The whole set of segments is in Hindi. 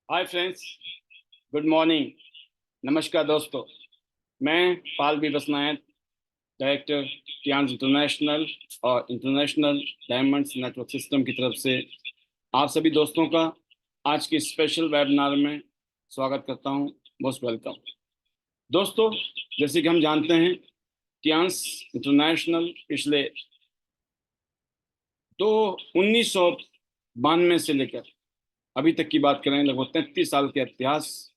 Hi friends, good morning. नमस्कार दोस्तों। मैं पाल बी बसनायत, डायरेक्टर टियान्स इंटरनेशनल और इंटरनेशनल डायमंड्स नेटवर्क सिस्टम की तरफ से आप सभी दोस्तों का आज के स्पेशल वेबिनार में स्वागत करता हूं। मोस्ट वेलकम दोस्तों। जैसे कि हम जानते हैं, टियान्स इंटरनेशनल पिछले 1992 से लेकर अभी तक की बात करें, लगभग 33 साल के इतिहास,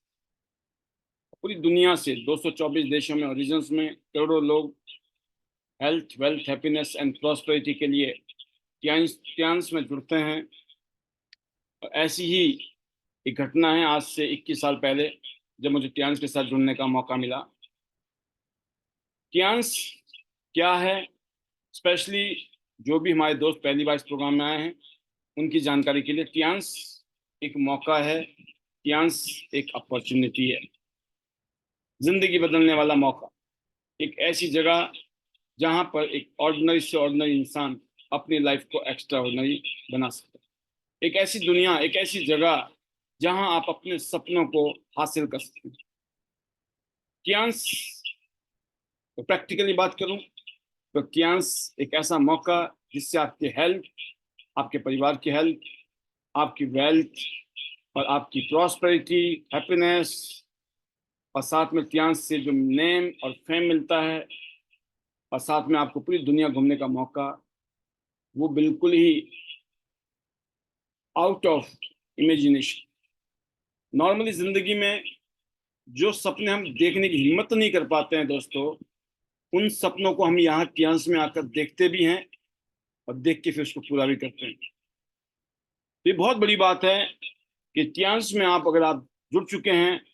पूरी दुनिया से 224 देशों में और रीजन्स में करोड़ों लोग health, wealth, happiness and prosperity के लिए टियान्स में जुड़ते हैं। और ऐसी ही एक घटना है आज से 21 साल पहले, जब मुझे टियान्स के साथ जुड़ने का मौका मिला। टियान्स क्या है, स्पेशली जो भी हमारे दोस्त पहली बार इस प्रोग्राम में आए हैं उनकी जानकारी के लिए, टियान्स एक मौका है, टियान्स एक अपॉर्चुनिटी है, जिंदगी बदलने वाला मौका। एक ऐसी जगह जहां पर एक ऑर्डिनरी से ऑर्डिनरी इंसान अपनी लाइफ को एक्स्ट्रा ऑर्डिनरी बना सकता है। एक ऐसी दुनिया, एक ऐसी जगह जहां आप अपने सपनों को हासिल कर सकते हैं। कियांस, तो प्रैक्टिकली बात करूं तो कियांस एक ऐसा मौका जिससे आपकी हेल्थ, आपके परिवार की हेल्थ, आपकी वेल्थ और आपकी प्रॉस्पेरिटी, हैप्पीनेस, और साथ में कियांस से जो नेम और फेम मिलता है, और साथ में आपको पूरी दुनिया घूमने का मौका, वो बिल्कुल ही आउट ऑफ इमेजिनेशन। नॉर्मली जिंदगी में जो सपने हम देखने की हिम्मत नहीं कर पाते हैं दोस्तों, उन सपनों को हम यहाँ टियांस में आकर देखते भी हैं और देख के फिर उसको पूरा भी करते हैं। तो ये बहुत बड़ी बात है कि टियांस में अगर आप जुड़ चुके हैं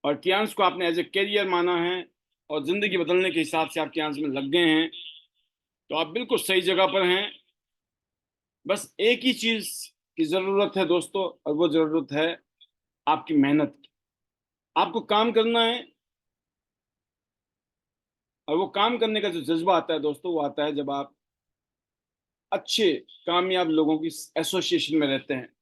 और टियांस को आपने एज ए करियर माना है और जिंदगी बदलने के हिसाब से आप टियांस में लग गए हैं, तो आप बिल्कुल सही जगह पर हैं। बस एक ही चीज की जरूरत है दोस्तों, और वो जरूरत है आपकी मेहनत की। आपको काम करना है, और वो काम करने का जो जज्बा आता है दोस्तों, वो आता है जब आप अच्छे कामयाब लोगों की एसोसिएशन में रहते हैं।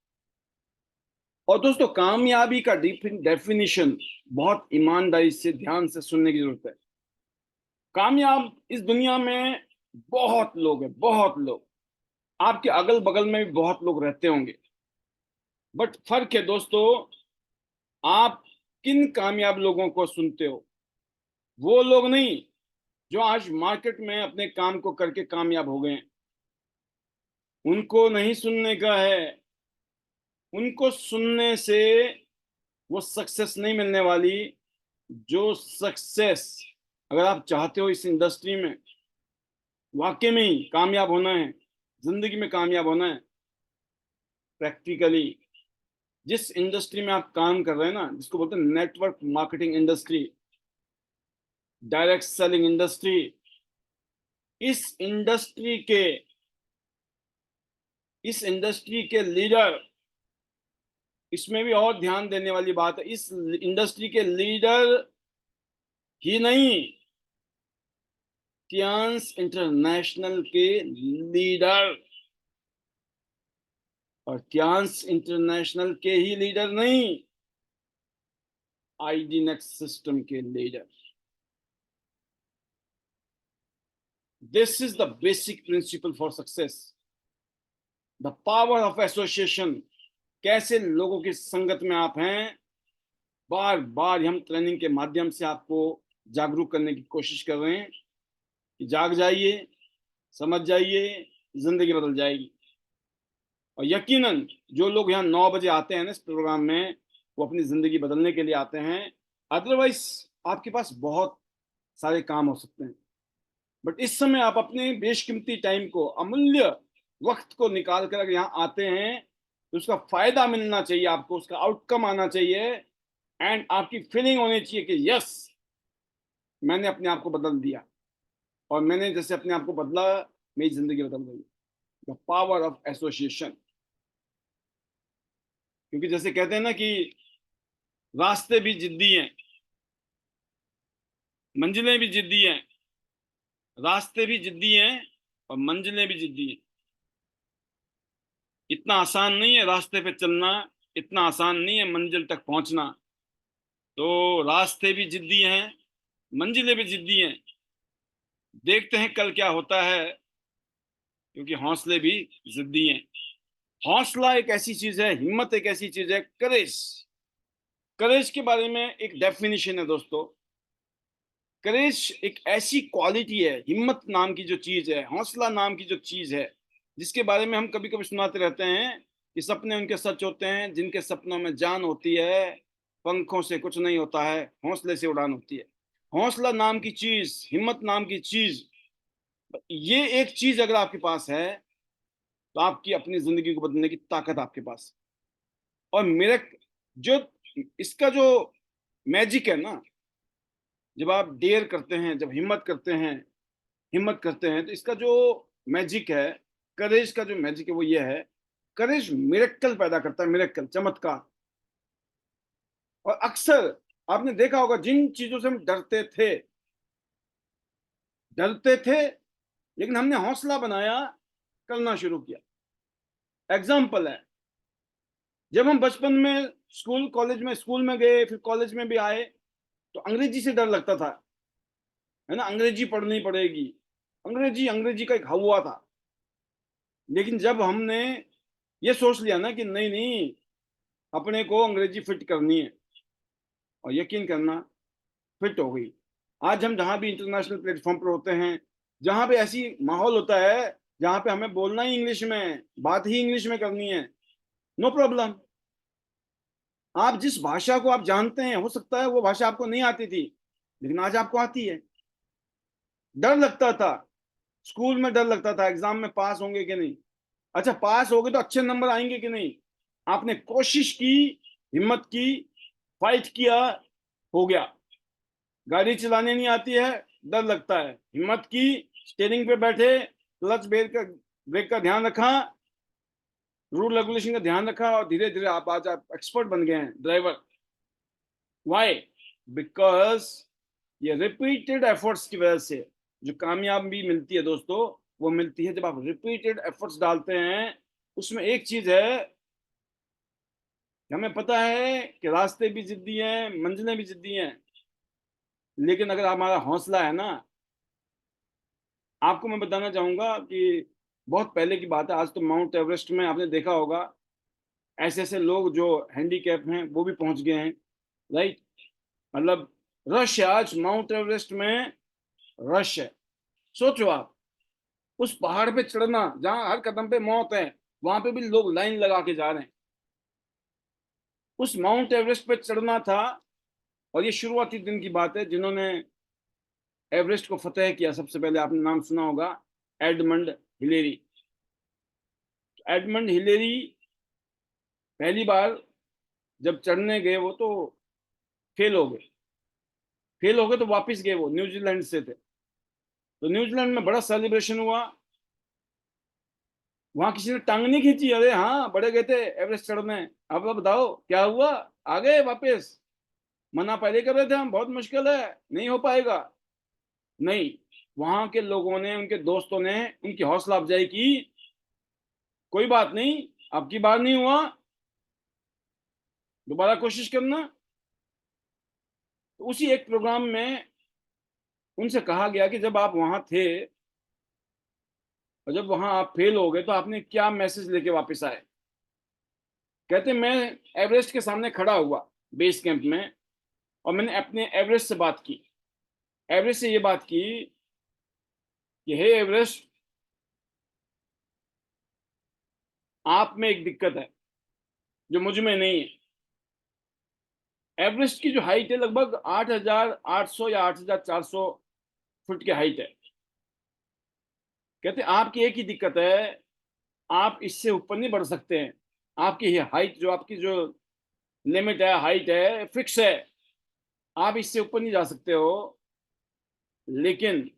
और दोस्तों, कामयाबी का डेफिनेशन बहुत ईमानदारी से, ध्यान से सुनने की जरूरत है। कामयाब इस दुनिया में बहुत लोग हैं, बहुत लोग। आपके अगल बगल में भी बहुत लोग रहते होंगे, बट फर्क है दोस्तों, आप किन कामयाब लोगों को सुनते हो। वो लोग नहीं जो आज मार्केट में अपने काम को करके कामयाब हो गए हैं, उनको नहीं सुनने का है। उनको सुनने से वो सक्सेस नहीं मिलने वाली। जो सक्सेस, अगर आप चाहते हो इस इंडस्ट्री में वाकई में ही कामयाब होना है, जिंदगी में कामयाब होना है, प्रैक्टिकली जिस इंडस्ट्री में आप काम कर रहे हैं ना, जिसको बोलते हैं network marketing industry, direct selling industry, इस इंडस्ट्री के इस इंडस्ट्री के लीडर, इसमें भी और ध्यान देने वाली बात है, इस इंडस्ट्री के लीडर ही नहीं, टियांस इंटरनेशनल के लीडर, और टियांस इंटरनेशनल के ही लीडर नहीं, आईडी नेक्स्ट सिस्टम के leader. This is the basic principle for success, the power of association. कैसे लोगों की संगत में आप हैं, बार बार हम ट्रेनिंग के माध्यम से आपको जागरूक करने की कोशिश कर रहे हैं कि जाग जाइए, समझ जाइए, जिंदगी बदल जाएगी। और यकीनन जो लोग यहाँ 9 बजे आते हैं ना इस प्रोग्राम में, वो अपनी जिंदगी बदलने के लिए आते हैं। अदरवाइज आपके पास बहुत सारे काम हो सकते हैं, बट इस समय आप अपने बेशकीमती टाइम को, अमूल्य वक्त को निकाल कर अगर यहाँ आते हैं, तो उसका फायदा मिलना चाहिए आपको, उसका आउटकम आना चाहिए, एंड आपकी फीलिंग होनी चाहिए कि यस, मैंने अपने आप को बदल दिया, और मैंने जैसे अपने आप को बदला, मेरी जिंदगी बदल गई। The power of association. क्योंकि जैसे कहते हैं ना कि रास्ते भी जिद्दी हैं, मंजिलें भी जिद्दी हैं। रास्ते भी जिद्दी हैं और मंजिलें भी जिद्दी हैं। इतना आसान नहीं है रास्ते पे चलना, इतना आसान नहीं है मंजिल तक पहुंचना। तो रास्ते भी जिद्दी हैं, मंजिलें भी जिद्दी हैं। देखते हैं कल क्या होता है, क्योंकि हौसले भी जिद्दी हैं। हौसला एक ऐसी चीज है, हिम्मत एक ऐसी चीज है, करेज। करेज के बारे में एक डेफिनेशन है दोस्तों। करेज एक ऐसी क्वालिटी है, हिम्मत नाम की जो चीज है, हौसला नाम की जो चीज है, जिसके बारे में हम कभी कभी सुनाते रहते हैं कि सपने उनके सच होते हैं जिनके सपनों में जान होती है। पंखों से कुछ नहीं होता है, हौसले से उड़ान होती है। हौसला नाम की चीज, हिम्मत नाम की चीज, ये एक चीज अगर आपके पास है तो आपकी अपनी जिंदगी को बदलने की ताकत आपके पास है। और मेरे जो इसका जो मैजिक है ना, जब आप डेयर करते हैं, जब हिम्मत करते हैं, तो इसका जो मैजिक है, करेज का जो मैजिक है वो ये है, करेज मिरेक्कल पैदा करता है, मिरेक्कल, चमत्कार। और अक्सर आपने देखा होगा जिन चीजों से हम डरते थे लेकिन हमने हौसला बनाया, करना शुरू किया। एग्जाम्पल है, जब हम बचपन में स्कूल में गए, फिर कॉलेज में भी आए, तो अंग्रेजी से डर लगता था, है ना, अंग्रेजी पढ़नी पड़ेगी। अंग्रेजी अंग्रेजी का एक हवा था। लेकिन जब हमने ये सोच लिया ना कि नहीं नहीं, अपने को अंग्रेजी फिट करनी है, और यकीन करना, फिट हो गई। आज हम जहां भी इंटरनेशनल प्लेटफॉर्म पर होते हैं, जहां पे ऐसी माहौल होता है जहां पे हमें बोलना ही इंग्लिश में, बात ही इंग्लिश में करनी है, नो प्रॉब्लम। आप जिस भाषा को आप जानते हैं, हो सकता है वो भाषा आपको नहीं आती थी, लेकिन आज आपको आती है। डर लगता था, स्कूल में डर लगता था एग्जाम में पास होंगे कि नहीं। अच्छा, पास हो गए तो अच्छे नंबर आएंगे कि नहीं। आपने कोशिश की, हिम्मत की, फाइट किया, हो गया। गाड़ी चलाने नहीं आती है, डर लगता है, हिम्मत की, स्टीयरिंग पे बैठे, क्लच ब्रेक का ध्यान रखा, रूल रेगुलेशन का ध्यान रखा, और धीरे धीरे आज आप एक्सपर्ट बन गए हैं, ड्राइवर। वाई? बिकॉज ये रिपीटेड एफर्ट्स की वजह से जो कामयाबी मिलती है दोस्तों, वो मिलती है जब आप रिपीटेड एफर्ट्स डालते हैं। उसमें एक चीज है कि हमें पता है कि रास्ते भी जिद्दी हैं, मंजिलें भी जिद्दी हैं, लेकिन अगर हमारा हौसला है ना, आपको मैं बताना चाहूंगा कि बहुत पहले की बात है, आज तो माउंट एवरेस्ट में आपने देखा होगा ऐसे ऐसे लोग जो हैंडीकैप हैं वो भी पहुंच गए हैं, राइट। मतलब रश है आज माउंट एवरेस्ट में, रश है। सोचो आप, उस पहाड़ पे चढ़ना जहां हर कदम पे मौत है, वहां पे भी लोग लाइन लगा के जा रहे हैं। उस माउंट एवरेस्ट पे चढ़ना था, और ये शुरुआती दिन की बात है, जिन्होंने एवरेस्ट को फतेह किया सबसे पहले, आपने नाम सुना होगा, एडमंड हिलेरी। एडमंड हिलेरी पहली बार जब चढ़ने गए, वो तो फेल हो गए। फेल हो गए तो वापस गए, वो न्यूजीलैंड से थे। तो न्यूजीलैंड में बड़ा सेलिब्रेशन हुआ, वहां किसी ने टांग नहीं खींची, अरे हाँ बड़े गए थे एवरेस्ट चढ़ने, अब बताओ क्या हुआ, आ गए वापस। मना पहले कर रहे थे हम, बहुत मुश्किल है, नहीं हो पाएगा। नहीं, वहां के लोगों ने, उनके दोस्तों ने उनकी हौसला अफजाई की, कोई बात नहीं, अब की बार नहीं हुआ, दोबारा कोशिश करना। तो उसी एक प्रोग्राम में उनसे कहा गया कि जब आप वहां थे और जब वहां आप फेल हो गए, तो आपने क्या मैसेज लेके वापस आए। कहते मैं एवरेस्ट के सामने खड़ा हुआ बेस कैंप में, और मैंने अपने एवरेस्ट से बात की, एवरेस्ट से ये बात की कि हे एवरेस्ट, आप में एक दिक्कत है जो मुझ में नहीं है। एवरेस्ट की जो हाइट है लगभग 8,800 या 8,400 फुट की हाइट है। कहते आपकी एक ही दिक्कत है, आप इससे ऊपर नहीं बढ़ सकते हैं। आपकी ये हाइट, जो आपकी जो लिमिट है, हाइट है, फिक्स है, आप इससे ऊपर नहीं जा सकते हो। लेकिन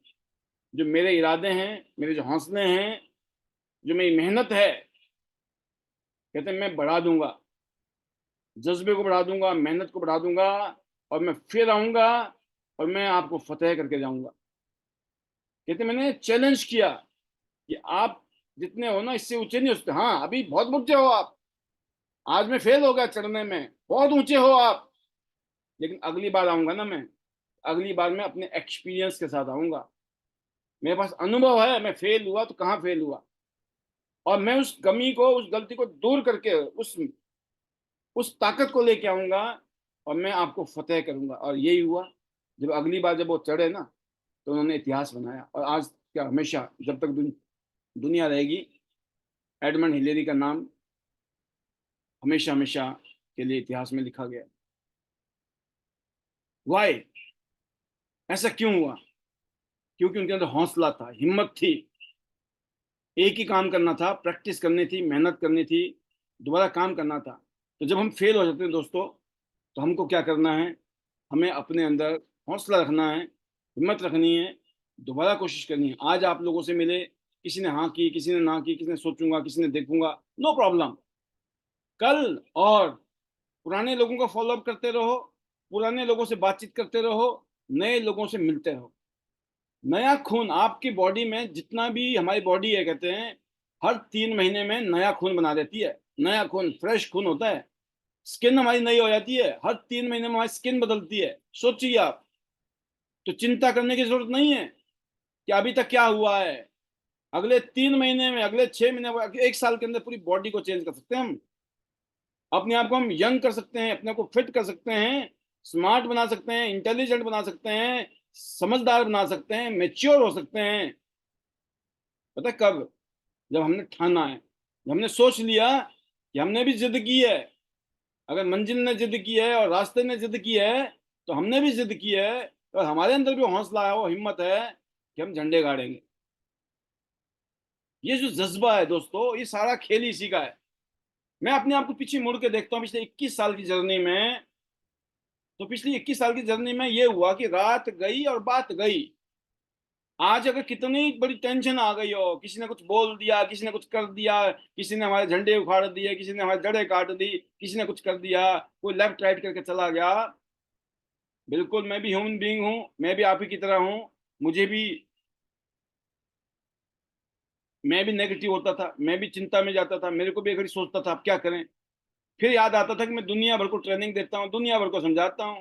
जो मेरे इरादे हैं, मेरे जो हौसले हैं, जो मेरी मेहनत है, कहते हैं मैं बढ़ा दूंगा, जज्बे को बढ़ा दूंगा, मेहनत को बढ़ा दूंगा, और मैं फिर आऊंगा और मैं आपको फतेह करके जाऊंगा। कहते मैंने चैलेंज किया कि आप जितने हो ना, इससे ऊंचे नहीं हो सकते। हाँ, अभी बहुत ऊंचे हो आप, आज मैं फेल हो गया चढ़ने में, बहुत ऊंचे हो आप, लेकिन अगली बार आऊंगा ना मैं, अगली बार मैं अपने एक्सपीरियंस के साथ आऊंगा। मेरे पास अनुभव है, मैं फेल हुआ तो कहाँ फेल हुआ, और मैं उस कमी को, उस गलती को दूर करके उस ताकत को लेके आऊंगा, और मैं आपको फतेह करूंगा। और यही हुआ। जब अगली बार जब वो चढ़े ना, तो उन्होंने इतिहास बनाया। और आज क्या, हमेशा जब तक दुनिया रहेगी, एडमंड हिलेरी का नाम हमेशा हमेशा के लिए इतिहास में लिखा गया। वाई, ऐसा क्यों हुआ? क्योंकि उनके अंदर हौसला था, हिम्मत थी, एक ही काम करना था, प्रैक्टिस करनी थी, मेहनत करनी थी, दोबारा काम करना था। तो जब हम फेल हो जाते हैं दोस्तों, तो हमको क्या करना है? हमें अपने अंदर हौसला रखना है, हिम्मत रखनी है, दोबारा कोशिश करनी है। आज आप लोगों से मिले, किसी ने हाँ की, किसी ने ना की, किसी ने सोचूंगा, किसी ने देखूंगा, नो प्रॉब्लम। कल और पुराने लोगों को फॉलो अप करते रहो, पुराने लोगों से बातचीत करते रहो, नए लोगों से मिलते रहो। नया खून आपकी बॉडी में, जितना भी हमारी बॉडी है, कहते हैं हर 3 महीने में नया खून बना देती है। नया खून, फ्रेश खून होता है। स्किन हमारी नई हो जाती है, हर 3 महीने में हमारी स्किन बदलती है। सोचिए आप। तो चिंता करने की जरूरत नहीं है कि अभी तक क्या हुआ है। अगले 3 महीने में, अगले 6 महीने में, 1 साल के अंदर पूरी बॉडी को चेंज कर सकते हैं हम। अपने आप को हम यंग कर सकते हैं, अपने आप को फिट कर सकते हैं, स्मार्ट बना सकते हैं, इंटेलिजेंट बना सकते हैं, समझदार बना सकते हैं, मेच्योर हो सकते हैं। पता है कब? जब हमने ठाना है, जब हमने सोच लिया कि हमने भी जिद की है। अगर मंजिल ने जिद की है और रास्ते ने जिद की है, तो हमने भी जिद की है, और हमारे अंदर भी हौसला है, वो हिम्मत है कि हम झंडे गाड़ेंगे। ये जो जज्बा है दोस्तों, ये सारा खेल इसी का है। मैं अपने आप को पीछे मुड़ के देखता हूँ, पिछले 21 साल की जर्नी में। तो पिछली 21 साल की जर्नी में ये हुआ कि रात गई और बात गई। आज अगर कितनी बड़ी टेंशन आ गई हो, किसी ने कुछ बोल दिया, किसी ने कुछ कर दिया, किसी ने हमारे झंडे उखाड़ दिए, किसी ने हमारी जड़ें काट दी, किसी ने कुछ कर दिया, कोई लेफ्ट राइट करके चला गया, बिल्कुल मैं भी ह्यूमन बीइंग हूँ, मैं भी आप ही की तरह हूँ। मुझे भी, मैं भी नेगेटिव होता था, मैं भी चिंता में जाता था, मेरे को भी एक घड़ी सोचता था अब क्या करें। फिर याद आता था कि मैं दुनिया भर को ट्रेनिंग देता हूँ, दुनिया भर को समझाता हूँ।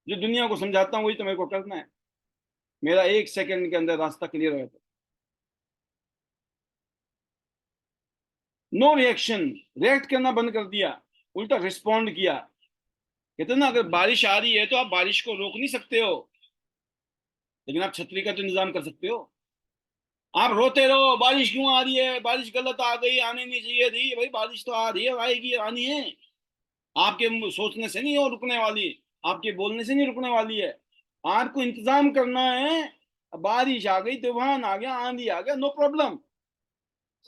जो दुनिया को समझाता हूँ वही तो मेरे को करना है। मेरा 1 सेकंड के अंदर रास्ता क्लियर हो जाता। नो रिएक्शन, रिएक्ट करना बंद कर दिया, उल्टा रिस्पॉन्ड किया। कहते हैं ना, अगर बारिश आ रही है तो आप बारिश को रोक नहीं सकते हो, लेकिन आप छतरी का तो इंतजाम कर सकते हो। आप रोते रहो बारिश क्यों आ रही है, बारिश गलत आ गई, आने नहीं चाहिए थी, भाई बारिश तो आ रही है, आएगी, आनी है। आपके सोचने से नहीं वो रुकने वाली, आपके बोलने से नहीं रुकने वाली है। आपको इंतजाम करना है। बारिश आ गई, तूफान आ गया, आंधी आ गया, नो प्रॉब्लम,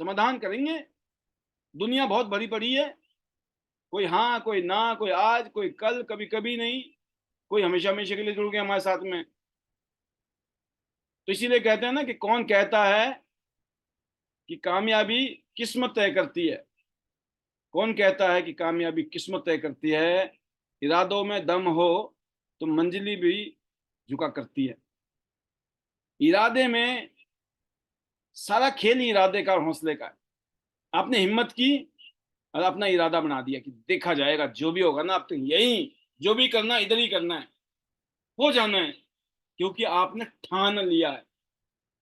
समाधान करेंगे। दुनिया बहुत भरी पड़ी है। कोई हाँ, कोई ना, कोई आज, कोई कल, कभी कभी नहीं, कोई हमेशा हमेशा के लिए जुड़ गया हमारे साथ में। तो इसीलिए कहते हैं ना कि कौन कहता है कि कामयाबी किस्मत तय करती है। कौन कहता है कि कामयाबी किस्मत तय करती है? इरादों में दम हो तो मंजिली भी झुका करती है। इरादे में, सारा खेल ही इरादे का और हौसले का है। आपने हिम्मत की और अपना इरादा बना दिया कि देखा जाएगा, जो भी होगा ना, अब तो यही, जो भी करना इधर ही करना है, हो जाना है। क्योंकि आपने ठान लिया है।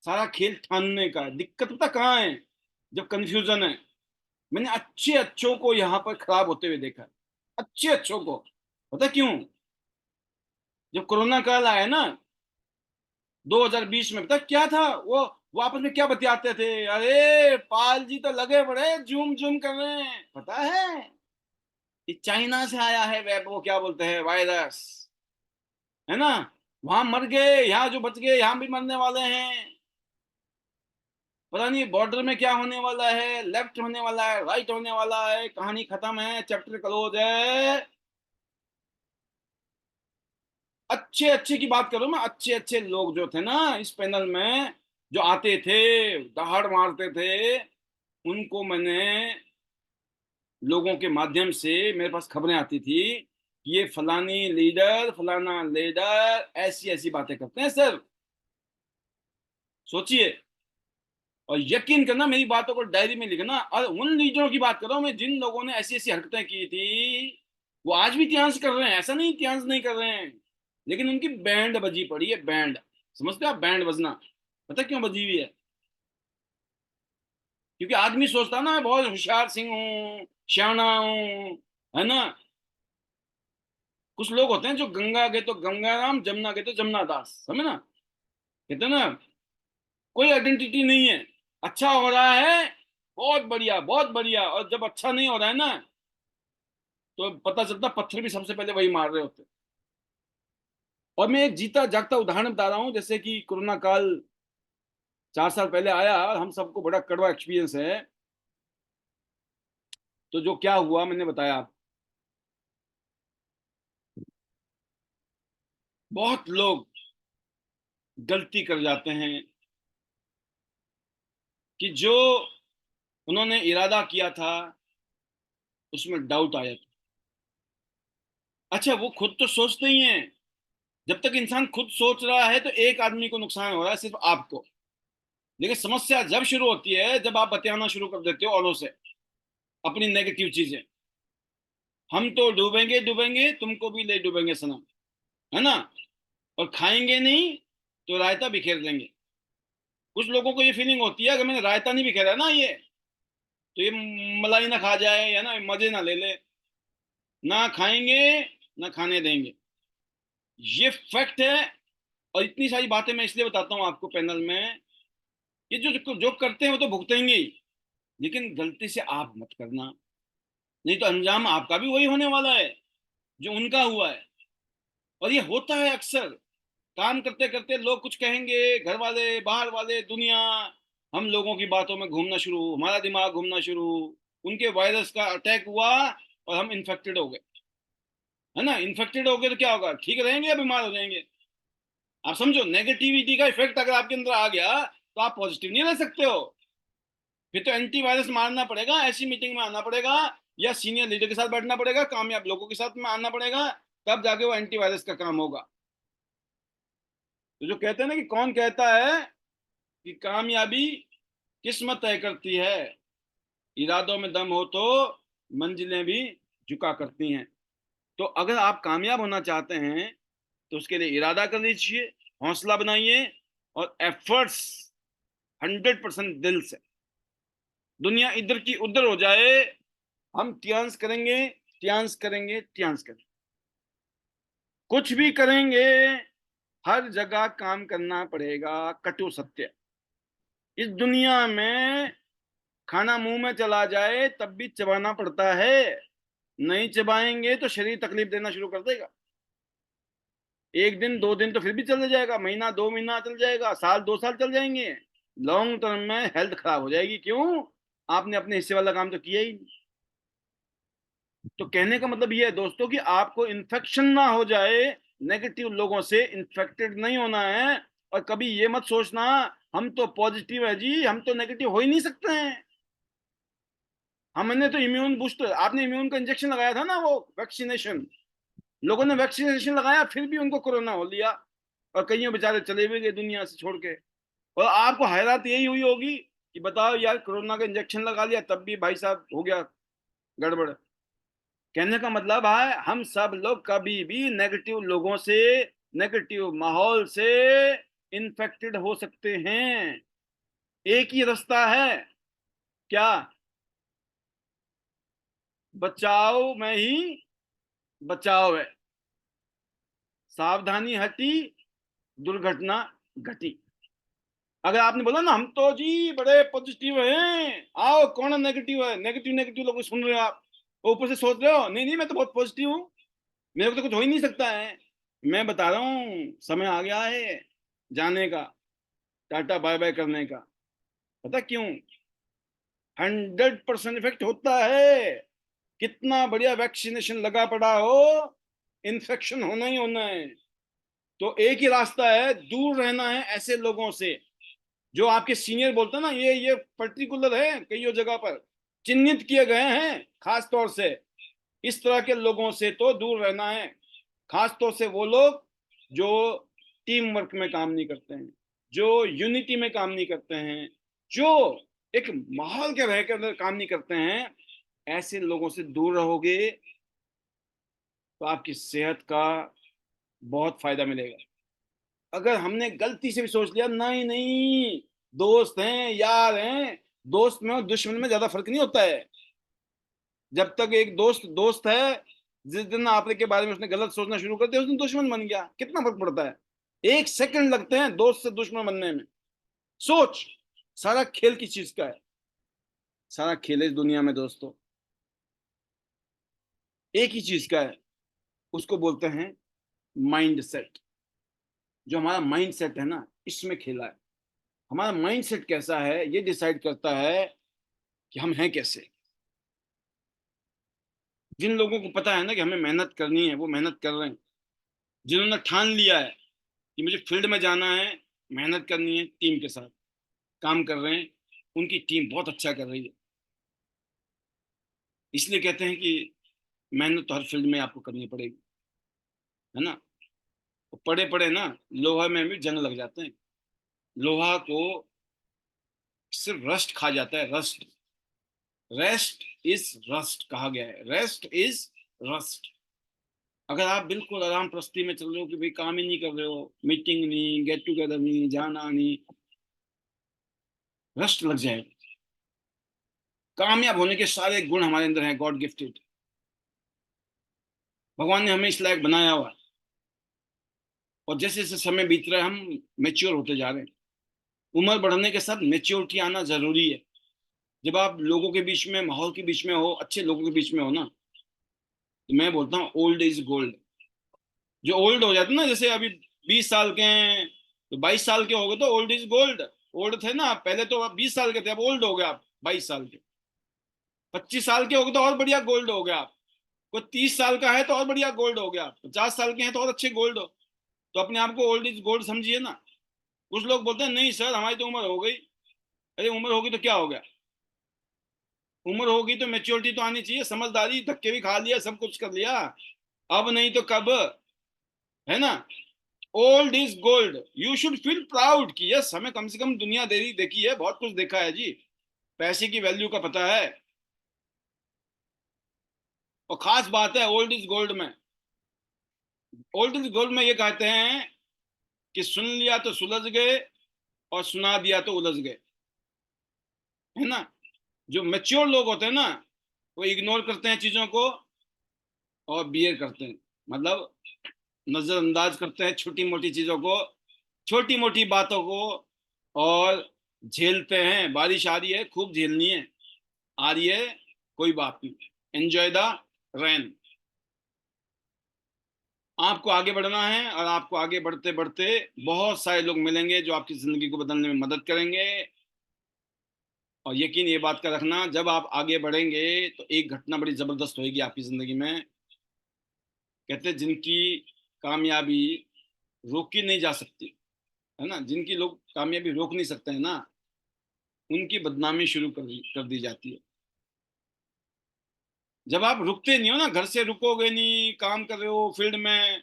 सारा खेल ठानने का है। दिक्कत पता कहाँ है? जब कंफ्यूजन है। मैंने अच्छे अच्छों को यहाँ पर खराब होते हुए देखा है, अच्छे अच्छों को। पता क्यों? जब कोरोना काल आया ना 2020 में, पता क्या था वो आपस में क्या बतियाते थे? अरे पाल जी तो लगे पड़े जूम जूम कर रहे हैं, पता है ये चाइना से आया है, वेब, वो क्या बोलते हैं, वायरस, है ना। वहां मर गए, यहाँ जो बच गए यहाँ भी मरने वाले हैं। पता नहीं बॉर्डर में क्या होने वाला है, लेफ्ट होने वाला है, राइट होने वाला है, कहानी खत्म है, चैप्टर क्लोज है। अच्छे अच्छे की बात करो, मैं अच्छे अच्छे लोग जो थे ना इस पैनल में, जो आते थे, दहाड़ मारते थे, उनको मैंने, लोगों के माध्यम से मेरे पास खबरें आती थी कि ये फलानी लीडर, फलाना लीडर ऐसी ऐसी बातें करते हैं सर। सोचिए। और यकीन करना, मेरी बातों को डायरी में लिखना। और उन लीडरों की बात कर रहा हूं मैं जिन लोगों ने ऐसी ऐसी हरकतें की थी, वो आज भी इतिहास कर रहे हैं, ऐसा नहीं इतिहास नहीं कर रहे हैं, लेकिन उनकी बैंड बजी पड़ी है, बैंड। समझते हो आप बैंड बजना? पता क्यों बजी हुई है? क्योंकि आदमी सोचता है ना मैं बहुत होशियार सिंह हूँ, श्याना हूँ, है ना। कुछ लोग होते हैं जो गंगा गए तो गंगाराम, जमुना गए तो जमुना दास, समझे ना। कहते हैं ना, कोई आइडेंटिटी नहीं है। अच्छा हो रहा है, बहुत बढ़िया बहुत बढ़िया, और जब अच्छा नहीं हो रहा है ना, तो पता चलता पत्थर भी सबसे पहले वही मार रहे होते हैं। और मैं एक जीता जागता उदाहरण बता रहा हूँ, जैसे कि कोरोना काल 4 साल पहले आया, हम सबको बड़ा कड़वा एक्सपीरियंस है। तो जो क्या हुआ मैंने बताया आप, बहुत लोग गलती कर जाते हैं कि जो उन्होंने इरादा किया था उसमें डाउट आया था। अच्छा, वो खुद तो सोचते ही हैं। जब तक इंसान खुद सोच रहा है तो एक आदमी को नुकसान हो रहा है, सिर्फ आपको। लेकिन समस्या जब शुरू होती है जब आप बतियाना शुरू कर देते हो औरों से अपनी नेगेटिव चीजें। हम तो डूबेंगे डूबेंगे, तुमको भी ले डूबेंगे सनम, है ना। और खाएंगे नहीं तो रायता बिखेर देंगे। कुछ लोगों को ये फीलिंग होती है अगर मैंने रायता नहीं बिखेरा ना ये, तो ये मलाई ना खा जाए, या ना मजे ना ले ले। ना खाएंगे, ना खाने देंगे। ये फैक्ट है। और इतनी सारी बातें मैं इसलिए बताता हूँ आपको पैनल में, ये जो जो जो करते हैं वो तो भुगतेंगे ही, लेकिन गलती से आप मत करना, नहीं तो अंजाम आपका भी वही होने वाला है जो उनका हुआ है। और ये होता है अक्सर। काम करते करते लोग कुछ कहेंगे, घर वाले, बाहर वाले, दुनिया, हम लोगों की बातों में घूमना शुरू, हमारा दिमाग घूमना शुरू। उनके वायरस का अटैक हुआ और हम इन्फेक्टेड हो गए, है ना। इन्फेक्टेड हो गए तो क्या होगा, ठीक रहेंगे या बीमार हो जाएंगे? आप समझो, नेगेटिविटी का इफेक्ट अगर आपके अंदर आ गया तो आप पॉजिटिव नहीं रह सकते हो। फिर तो एंटीवायरस मारना पड़ेगा, ऐसी मीटिंग में आना पड़ेगा, या सीनियर लीडर के साथ बैठना पड़ेगा, कामयाब लोगों के साथ में आना पड़ेगा, तब जाके वो एंटीवायरस का काम होगा। तो जो कहते हैं ना कि कौन कहता है कि कामयाबी किस्मत तय करती है, इरादों में दम हो तो मंजिलें भी झुका करती हैं। तो अगर आप कामयाब होना चाहते हैं तो उसके लिए इरादा कर लीजिए, हौसला बनाइए, और एफर्ट्स 100% दिल से। दुनिया इधर की उधर हो जाए, हम ट्यांस करेंगे, ट्यांस करेंगे, ट्यांस करेंगे, कुछ भी करेंगे, हर जगह काम करना पड़ेगा। कटु सत्य, इस दुनिया में खाना मुंह में चला जाए तब भी चबाना पड़ता है। नहीं चबाएंगे तो शरीर तकलीफ देना शुरू कर देगा। एक दिन दो दिन तो फिर भी चल जाएगा, महीना दो महीना चल जाएगा, साल दो साल चल जाएंगे। लॉन्ग टर्म में हेल्थ खराब हो जाएगी। क्यों? आपने अपने हिस्से वाला काम तो किया ही नहीं। तो कहने का मतलब ये है दोस्तों कि आपको इन्फेक्शन ना हो जाए, नेगेटिव लोगों से इन्फेक्टेड नहीं होना है। और कभी ये मत सोचना हम तो पॉजिटिव है जी, हम तो नेगेटिव हो ही नहीं सकते हैं। हमने तो इम्यून बूस्टर, आपने इम्यून का इंजेक्शन लगाया था ना, वो वैक्सीनेशन, लोगों ने वैक्सीनेशन लगाया फिर भी उनको कोरोना हो लिया, और कईयों बेचारे चले भी गए दुनिया से छोड़ के। और आपको हैरत यही हुई होगी कि बताओ यार, कोरोना का इंजेक्शन लगा लिया तब भी भाई साहब हो गया गड़बड़। कहने का मतलब है हम सब लोग कभी भी नेगेटिव लोगों से, नेगेटिव माहौल से इन्फेक्टेड हो सकते हैं। एक ही रास्ता है, क्या? बचाओ में ही बचाव है। सावधानी हटी, दुर्घटना घटी। अगर आपने बोला ना हम तो जी बड़े पॉजिटिव हैं, आओ कौन नेगेटिव है, नेगेटिव नेगेटिव लोग सुन रहे हो आप, ऊपर से सोच रहे हो नहीं नहीं मैं तो बहुत पॉजिटिव हूँ, मेरे को तो कुछ हो ही नहीं सकता है। मैं बता रहा हूँ समय आ गया है जाने का, टाटा बाय बाय करने का। पता क्यों? 100% इफेक्ट होता है। कितना बढ़िया वैक्सीनेशन लगा पड़ा हो, इन्फेक्शन होना ही होना है। तो एक ही रास्ता है, दूर रहना है ऐसे लोगों से जो आपके सीनियर बोलते हैं ना, ये पर्टिकुलर है, कई जगह पर चिन्हित किए गए हैं खास तौर से। इस तरह के लोगों से तो दूर रहना है। खास तौर से वो लोग जो टीम वर्क में काम नहीं करते हैं, जो यूनिटी में काम नहीं करते हैं, जो एक माहौल के रह के अंदर काम नहीं करते हैं, ऐसे लोगों से दूर रहोगे तो आपकी सेहत का बहुत फायदा मिलेगा। अगर हमने गलती से भी सोच लिया नहीं नहीं, दोस्त हैं यार हैं, दोस्त में और दुश्मन में ज्यादा फर्क नहीं होता है। जब तक एक दोस्त दोस्त है, जिस दिन आपके के बारे में उसने गलत सोचना शुरू कर दिया उस दिन दुश्मन बन गया। कितना फर्क पड़ता है, 1 सेकंड लगते हैं दोस्त से दुश्मन बनने में। सोच, सारा खेल किस चीज का है? सारा खेल इस दुनिया में दोस्तों एक ही चीज का है, उसको बोलते हैं माइंड सेट। जो हमारा माइंड सेट है ना, इसमें खेला है। हमारा माइंड सेट कैसा है ये डिसाइड करता है कि हम हैं कैसे। जिन लोगों को पता है ना कि हमें मेहनत करनी है, वो मेहनत कर रहे हैं। जिन्होंने ठान लिया है कि मुझे फील्ड में जाना है, मेहनत करनी है, टीम के साथ काम कर रहे हैं, उनकी टीम बहुत अच्छा कर रही है। इसलिए कहते हैं कि मेहनत तो हर फील्ड में आपको करनी पड़ेगी, है ना। तो पड़े पड़े ना लोहा में भी जंग लग जाते हैं। लोहा को सिर्फ रस्ट खा जाता है, रस्ट। रेस्ट इज रस्ट कहा गया है, रेस्ट इज रस्ट। अगर आप बिल्कुल आराम प्रस्ती में चल रहे हो कि भाई काम ही नहीं कर रहे हो, मीटिंग नहीं, गेट टुगेदर नहीं, जाना नहीं, रस्ट लग जाएगा। कामयाब होने के सारे गुण हमारे अंदर हैं, गॉड गिफ्टेड। भगवान ने हमें इस लायक बनाया हुआ है। और जैसे जैसे समय बीत रहा है हम मेच्योर होते जा रहे हैं। उम्र बढ़ने के साथ मेच्योरिटी आना जरूरी है। जब आप लोगों के बीच में, माहौल के बीच में हो, अच्छे लोगों के बीच में हो ना, तो मैं बोलता हूँ ओल्ड इज गोल्ड। जो ओल्ड हो जाते हैं ना, जैसे अभी 20 साल के हैं तो 22 साल के हो गए तो ओल्ड इज गोल्ड। ओल्ड थे ना आप पहले, तो आप 20 साल के थे, अब ओल्ड हो गए आप 22 साल के। 25 साल के हो गए तो और बढ़िया गोल्ड हो गया आप। कोई 30 साल का है तो और बढ़िया गोल्ड हो गया। 50 साल के हैं तो और अच्छे गोल्ड हो। तो अपने आप को ओल्ड इज गोल्ड समझिए ना। कुछ लोग बोलते हैं नहीं सर हमारी तो उम्र हो गई। अरे उम्र होगी तो क्या हो गया? उम्र होगी तो मेच्योरिटी तो आनी चाहिए, समझदारी। धक्के भी खा लिया, सब कुछ कर लिया, अब नहीं तो कब, है ना। Old is gold. You should feel proud कि यस हमें कम से कम दुनिया देखी है, बहुत कुछ देखा है जी। पैसे की वैल्यू का पता है। और खास बात है ओल्ड इज गोल्ड में, ओल्ड इज गोल्ड में ये कहते हैं कि सुन लिया तो सुलझ गए और सुना दिया तो उलझ गए, है ना। जो मेच्योर लोग होते हैं ना, वो इग्नोर करते हैं चीजों को और बियर करते हैं, मतलब नजरअंदाज करते हैं छोटी मोटी चीजों को, छोटी मोटी बातों को। और झेलते हैं। बारिश आ रही है, खूब झेलनी है। आ रही है, कोई बात नहीं, एंजॉय द रेन। आपको आगे बढ़ना है और आपको आगे बढ़ते बढ़ते बहुत सारे लोग मिलेंगे जो आपकी जिंदगी को बदलने में मदद करेंगे। और यकीन ये बात का रखना, जब आप आगे बढ़ेंगे तो एक घटना बड़ी जबरदस्त होगी आपकी जिंदगी में। कहते हैं जिनकी कामयाबी रोकी नहीं जा सकती, है ना, जिनकी लोग कामयाबी रोक नहीं सकते हैं ना, उनकी बदनामी शुरू कर दी जाती है। जब आप रुकते नहीं हो ना, घर से रुकोगे नहीं, काम कर रहे हो फील्ड में,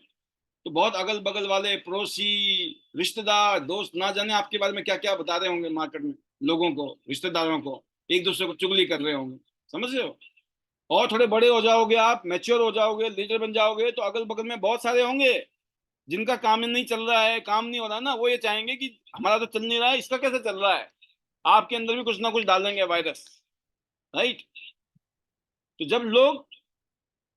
तो बहुत अगल बगल वाले पड़ोसी, रिश्तेदार, दोस्त ना जाने आपके बारे में क्या क्या बता रहे होंगे मार्केट में, लोगों को, रिश्तेदारों को, एक दूसरे को चुगली कर रहे होंगे। समझ रहे हो। और थोड़े बड़े हो जाओगे, आप मैच्योर हो जाओगे, लीडर बन जाओगे, तो अगल बगल में बहुत सारे होंगे जिनका काम नहीं चल रहा है, काम नहीं हो रहा ना, वो ये चाहेंगे कि हमारा तो चल नहीं रहा है, इसका कैसे चल रहा है। आपके अंदर भी कुछ ना कुछ डालेंगे वायरस, राइट। तो जब लोग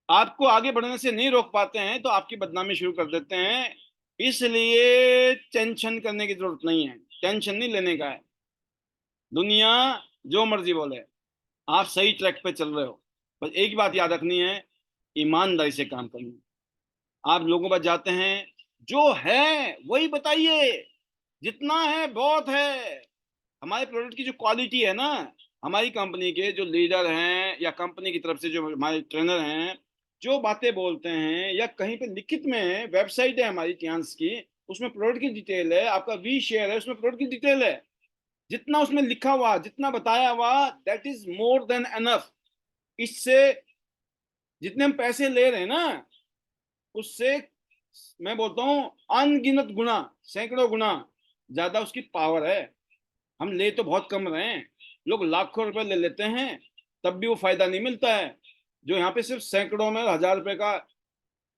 आपको आगे बढ़ने से नहीं रोक पाते हैं तो आपकी बदनामी शुरू कर देते हैं। इसलिए टेंशन करने की जरूरत नहीं है, टेंशन नहीं लेने का है। दुनिया जो मर्जी बोले, आप सही ट्रैक पे चल रहे हो। बस एक बात याद रखनी है, ईमानदारी से काम करनी है। आप लोगों पर जाते हैं, जो है वही बताइए, जितना है बहुत है। हमारे प्रोडक्ट की जो क्वालिटी है ना, हमारी कंपनी के जो लीडर हैं या कंपनी की तरफ से जो हमारे ट्रेनर हैं, जो बातें बोलते हैं या कहीं पे लिखित में है, वेबसाइट है हमारी टियांस की, उसमें प्रोडक्ट की डिटेल है, आपका वी शेयर है उसमें प्रोडक्ट की डिटेल है। जितना उसमें लिखा हुआ, जितना बताया हुआ, that is more than enough. इससे जितने हम पैसे ले रहे हैं ना, उससे मैं बोलता हूँ अनगिनत गुना, सैकड़ों गुना ज्यादा उसकी पावर है। हम ले तो बहुत कम रहे हैं, लोग लाखों रुपए ले लेते हैं, तब भी वो फायदा नहीं मिलता है, जो यहाँ पे सिर्फ सैकड़ों में 1,000 रुपए का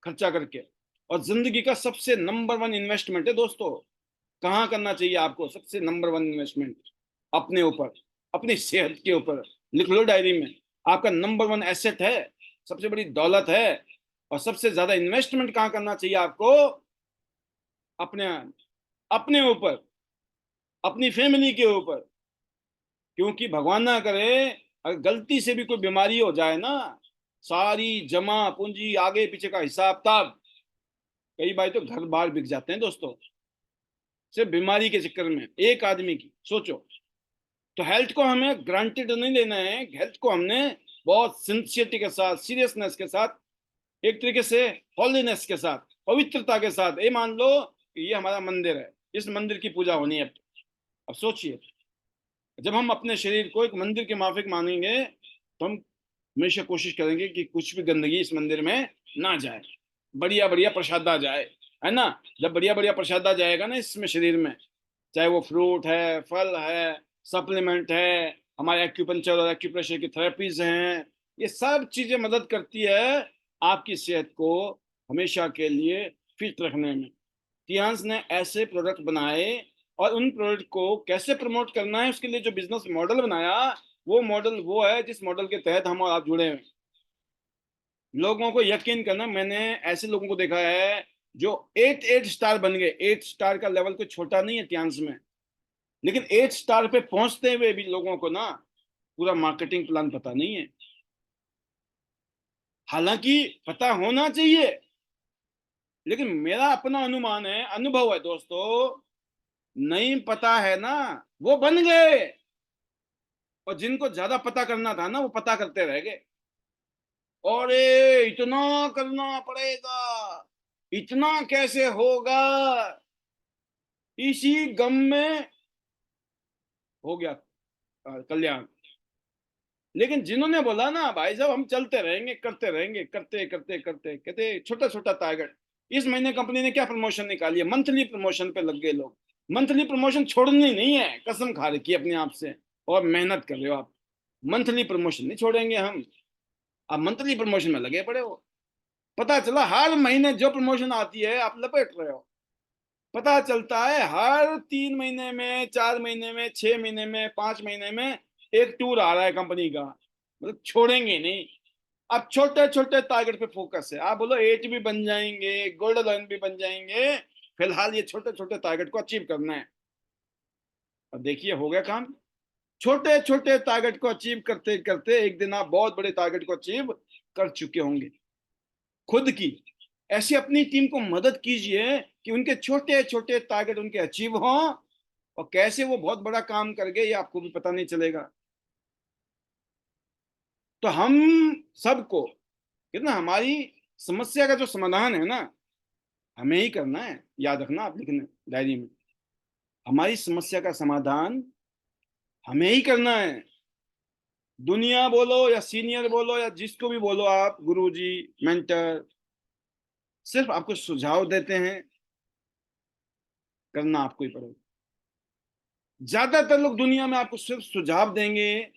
खर्चा करके। और जिंदगी का सबसे नंबर वन इन्वेस्टमेंट है दोस्तों। कहाँ करना चाहिए आपको सबसे नंबर वन इन्वेस्टमेंट? अपने ऊपर, अपनी सेहत के ऊपर। लिख लो डायरी में, आपका नंबर वन एसेट है, सबसे बड़ी दौलत है। और सबसे ज्यादा इन्वेस्टमेंट कहाँ करना चाहिए आपको? अपने अपने ऊपर, अपनी फैमिली के ऊपर। क्योंकि भगवान ना करे, अगर गलती से भी कोई बीमारी हो जाए ना, सारी जमा पूंजी आगे पीछे का हिसाब किताब, कई बार तो घर बार बिक जाते हैं दोस्तों, सिर्फ बीमारी के चक्कर में एक आदमी की। सोचो। तो हेल्थ को हमें ग्रांटेड नहीं लेना है, हेल्थ को हमने बहुत सिंसियरिटी के साथ, सीरियसनेस के साथ, एक तरीके से हॉलीनेस के साथ, पवित्रता के साथ, ये मान लो कि ये हमारा मंदिर है, इस मंदिर की पूजा होनी है। अब सोचिए, जब हम अपने शरीर को एक मंदिर के माफिक मानेंगे, तो हम हमेशा कोशिश करेंगे कि कुछ भी गंदगी इस मंदिर में ना जाए, बढ़िया बढ़िया प्रसाद आ जाए, है ना? जब बढ़िया बढ़िया प्रसाद आ जाएगा ना इसमें शरीर में, चाहे वो फ्रूट है, फल है, सप्लीमेंट है, हमारे एक्यूपंक्चर और एक्यूप्रेशर की थेरेपीज हैं, ये सब चीजें मदद करती है आपकी सेहत को हमेशा के लिए फिट रखने में। टियान्स ने ऐसे प्रोडक्ट बनाए, और उन प्रोडक्ट को कैसे प्रमोट करना है उसके लिए जो बिजनेस मॉडल बनाया, वो मॉडल वो है जिस मॉडल के तहत हम और आप जुड़े हैं। लोगों को यकीन करना, मैंने ऐसे लोगों को देखा है जो 8 स्टार बन गए। 8 स्टार का लेवल कोई छोटा नहीं है टियान्स में, लेकिन 8 स्टार पे पहुंचते हुए भी लोगों को ना पूरा मार्केटिंग प्लान पता नहीं है। हालांकि पता होना चाहिए, लेकिन मेरा अपना अनुमान है, अनुभव है दोस्तों, नहीं पता है ना, वो बन गए। और जिनको ज्यादा पता करना था ना, वो पता करते रह गए। और इतना करना पड़ेगा, इतना कैसे होगा, इसी गम में हो गया कल्याण। लेकिन जिन्होंने बोला ना भाई साहब हम चलते रहेंगे, करते रहेंगे, करते करते करते, कहते छोटा छोटा टारगेट। इस महीने कंपनी ने क्या प्रमोशन निकाली है, मंथली प्रमोशन पे लग गए लोग। मंथली प्रमोशन छोड़नी नहीं है, कसम खा रखी है अपने आप से, और मेहनत कर रहे हो आप। मंथली प्रमोशन नहीं छोड़ेंगे हम। आप मंथली प्रमोशन में लगे पड़े हो। पता चला हर महीने जो प्रमोशन आती है आप लपेट रहे हो। पता चलता है हर 3 महीने में, 4 महीने में, 6 महीने में, 5 महीने में एक टूर आ रहा है कंपनी का। मतलब छोड़ेंगे नहीं। अब छोटे छोटे टारगेट पे फोकस है। आप बोलो 8 भी बन जाएंगे, गोल्डन लाइन भी बन जाएंगे, फिलहाल ये छोटे छोटे टारगेट को अचीव करना है। अब देखिए हो गया काम। छोटे छोटे टारगेट को अचीव करते करते एक दिन आप बहुत बड़े टारगेट को अचीव कर चुके होंगे। खुद की ऐसी अपनी टीम को मदद कीजिए कि उनके छोटे छोटे टारगेट उनके अचीव हों, और कैसे वो बहुत बड़ा काम कर गए ये आपको भी पता नहीं चलेगा। तो हम सबको कितना, हमारी समस्या का जो समाधान है ना, हमें ही करना है। याद रखना आप लिखना डायरी में, हमारी समस्या का समाधान हमें ही करना है। दुनिया बोलो या सीनियर बोलो या जिसको भी बोलो आप, गुरुजी, मेंटर, सिर्फ आपको सुझाव देते हैं, करना आपको ही पड़ेगा। ज्यादातर लोग दुनिया में आपको सिर्फ सुझाव देंगे,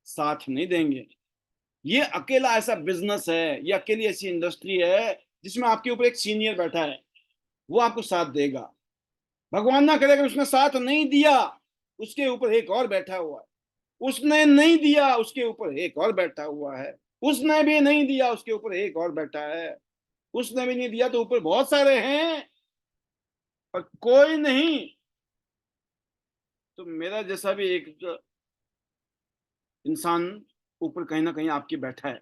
साथ नहीं देंगे। ये अकेला ऐसा बिजनेस है, ये अकेली ऐसी इंडस्ट्री है जिसमें आपके ऊपर एक सीनियर बैठा है, वो आपको साथ देगा। भगवान ना करे अगर उसने साथ नहीं दिया, उसके ऊपर एक और बैठा हुआ है। उसने नहीं दिया, उसके ऊपर एक और बैठा हुआ है। उसने भी नहीं दिया, उसके ऊपर एक और बैठा है। उसने भी नहीं दिया तो ऊपर बहुत सारे हैं, पर कोई नहीं। तो मेरा जैसा भी एक इंसान ऊपर कहीं ना कहीं आपकी बैठा है,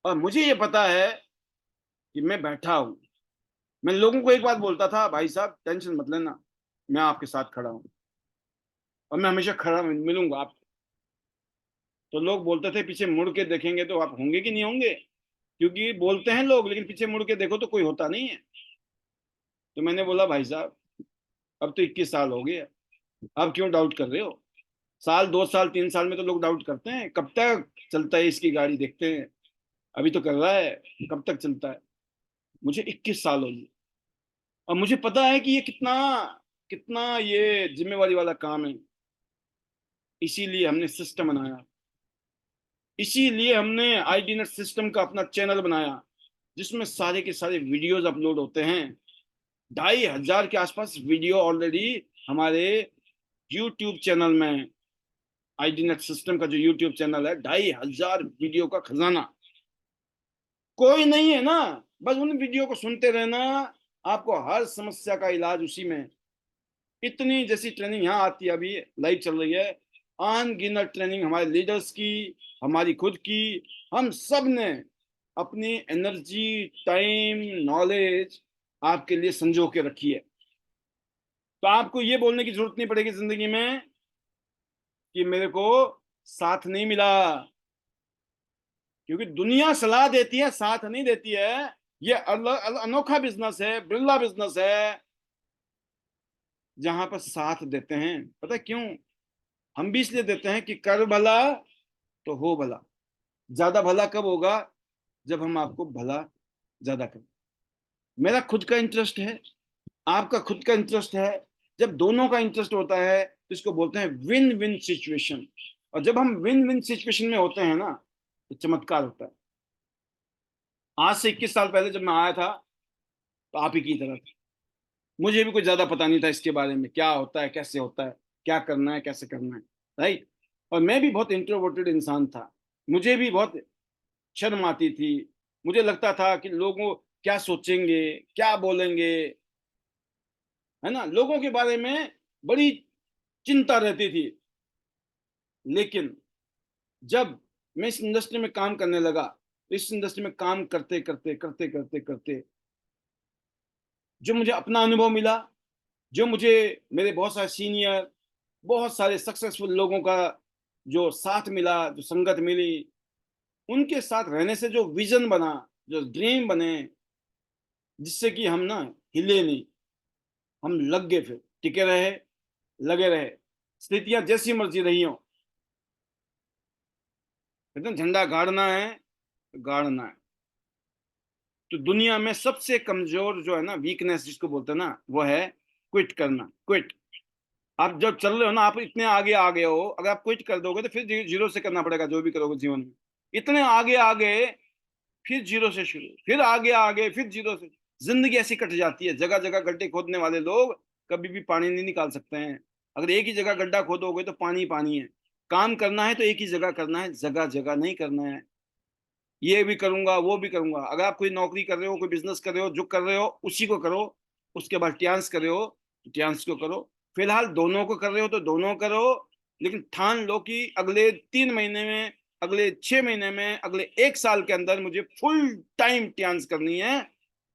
और मुझे ये पता है कि मैं बैठा हूं। मैं लोगों को एक बात बोलता था, भाई साहब टेंशन मत लेना, मैं आपके साथ खड़ा हूं, और मैं हमेशा खड़ा मिलूंगा आपको। तो लोग बोलते थे पीछे मुड़ के देखेंगे तो आप होंगे कि नहीं होंगे, क्योंकि बोलते हैं लोग, लेकिन पीछे मुड़ के देखो तो कोई होता नहीं है। तो मैंने बोला भाई साहब अब तो 21 साल हो गए, अब क्यों डाउट कर रहे हो? साल, 2 साल, 3 साल में तो लोग डाउट करते हैं, कब तक चलता है इसकी गाड़ी, देखते हैं। अभी तो कर रहा है, कब तक चलता है? मुझे 21 साल हो गए, और मुझे पता है कि ये कितना कितना ये जिम्मेवारी वाला काम है। इसीलिए हमने सिस्टम बनाया, इसीलिए हमने आईडी नेट सिस्टम का अपना चैनल बनाया, जिसमें सारे के सारे वीडियोस अपलोड होते हैं। 2,500 के आसपास वीडियो ऑलरेडी हमारे यूट्यूब चैनल में, आईडी नेट सिस्टम का जो यूट्यूब चैनल है, 2,500 वीडियो का खजाना। कोई नहीं है ना, बस उन वीडियो को सुनते रहना, आपको हर समस्या का इलाज उसी में। इतनी जैसी ट्रेनिंग यहाँ आती है, अभी लाइव चल रही है, अनगिनत ट्रेनिंग हमारे लीडर्स की, हमारी खुद की, हम सब ने अपनी एनर्जी, टाइम, नॉलेज आपके लिए संजो के रखी है। तो आपको ये बोलने की जरूरत नहीं पड़ेगी जिंदगी में कि मेरे को साथ नहीं मिला, क्योंकि दुनिया सलाह देती है, साथ नहीं देती है। ये अनोखा बिजनेस है, बिरला बिजनेस है, जहां पर साथ देते हैं। पता है क्यों? हम भी इसलिए देते हैं कि कर भला तो हो भला। ज्यादा भला कब होगा? जब हम आपको भला ज्यादा करें। मेरा खुद का इंटरेस्ट है, आपका खुद का इंटरेस्ट है। जब दोनों का इंटरेस्ट होता है तो इसको बोलते हैं विन विन सिचुएशन। और जब हम विन विन सिचुएशन में होते हैं ना, तो चमत्कार होता है। आज से 21 साल पहले जब मैं आया था, तो आप ही की तरह था। मुझे भी कुछ ज्यादा पता नहीं था इसके बारे में, क्या होता है, कैसे होता है, क्या करना है, कैसे करना है, राइट। और मैं भी बहुत इंट्रोवर्टेड इंसान था, मुझे भी बहुत शर्म आती थी। मुझे लगता था कि लोगों क्या सोचेंगे, क्या बोलेंगे, है ना, लोगों के बारे में बड़ी चिंता रहती थी। लेकिन जब मैं इस इंडस्ट्री में काम करने लगा, इस इंडस्ट्री में काम करते करते करते करते करते जो मुझे अपना अनुभव मिला, जो मुझे मेरे बहुत सारे सीनियर, बहुत सारे सक्सेसफुल लोगों का जो साथ मिला, जो संगत मिली, उनके साथ रहने से जो विजन बना, जो ड्रीम बने, जिससे कि हम ना हिले नहीं, हम लग गए, फिर टिके रहे, लगे रहे। स्थितियां जैसी मर्जी रही हो, एकदम झंडा गाड़ना है, गाड़ना है। तो दुनिया में सबसे कमजोर जो है ना, वीकनेस जिसको बोलते हैं ना, वो है क्विट करना। क्विट। आप जब चल रहे हो ना, आप इतने आगे आ गए हो, अगर आप क्विट कर दोगे तो फिर जीरो से करना पड़ेगा जो भी करोगे जीवन में। इतने आगे आ गए, फिर जीरो से शुरू, फिर आगे आ गए, फिर जीरो से। जिंदगी ऐसी कट जाती है। जगह जगह गड्ढे खोदने वाले लोग कभी भी पानी नहीं निकाल सकते हैं। अगर एक ही जगह गड्ढा खोदोगे तो पानी पानी है। काम करना है तो एक ही जगह करना है, जगह जगह नहीं करना है। ये भी करूंगा, वो भी करूंगा। अगर आप कोई नौकरी कर रहे हो, कोई बिजनेस कर रहे हो, जो कर रहे हो उसी को करो। उसके बाद ट्यांस कर रहे हो तो ट्यांस को करो। फिलहाल दोनों को कर रहे हो तो दोनों करो। लेकिन ठान लो कि अगले 3 महीने में, अगले 6 महीने में, अगले 1 साल के अंदर मुझे फुल टाइम ट्यांस करनी है।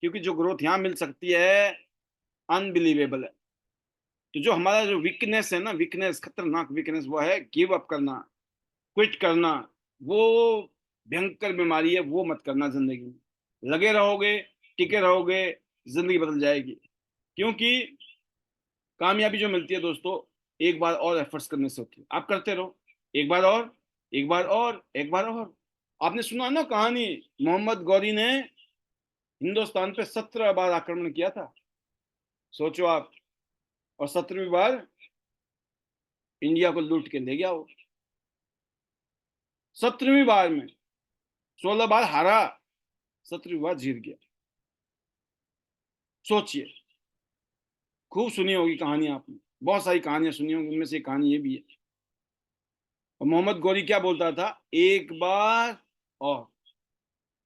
क्योंकि जो ग्रोथ यहाँ मिल सकती है, अनबिलीवेबल है। तो जो हमारा जो वीकनेस है ना, वीकनेस, खतरनाक वीकनेस, वो है गिव अप करना, क्विट करना। वो भयंकर बीमारी है, वो मत करना जिंदगी में। लगे रहोगे, टिके रहोगे, जिंदगी बदल जाएगी। क्योंकि कामयाबी जो मिलती है दोस्तों, एक बार और एफर्ट्स करने से होती है। आप करते रहो, एक बार और, एक बार और, एक बार और। आपने सुना ना कहानी, मोहम्मद गौरी ने हिंदुस्तान पे 17 बार आक्रमण किया था, सोचो आप। और 17वीं बार इंडिया को लूट के ले गया वो। 17वीं बार में 16 बार हारा, 17वीं बार जीत गया। सोचिए। खूब सुनी होगी कहानी आपने, बहुत सारी कहानियां सुनी होंगी, उनमें से एक कहानी ये भी है। और मोहम्मद गौरी क्या बोलता था? एक बार और,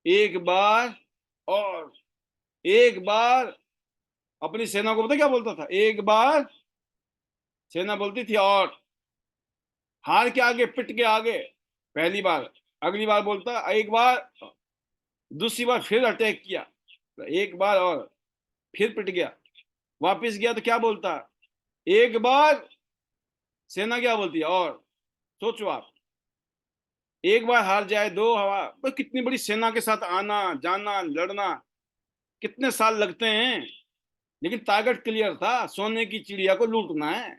एक बार और, एक बार। अपनी सेना को पता क्या बोलता था? एक बार। सेना बोलती थी और। हार के आगे, पिट के आगे, पहली बार। अगली बार बोलता एक बार, दूसरी बार फिर अटैक किया, एक बार और, फिर पिट गया। वापिस गया तो क्या बोलता? एक बार। सेना क्या बोलती है? और। सोचो आप, एक बार हार जाए, दो हवा, बस कितनी बड़ी सेना के साथ आना जाना, लड़ना, कितने साल लगते हैं। लेकिन टारगेट क्लियर था, सोने की चिड़िया को लूटना है।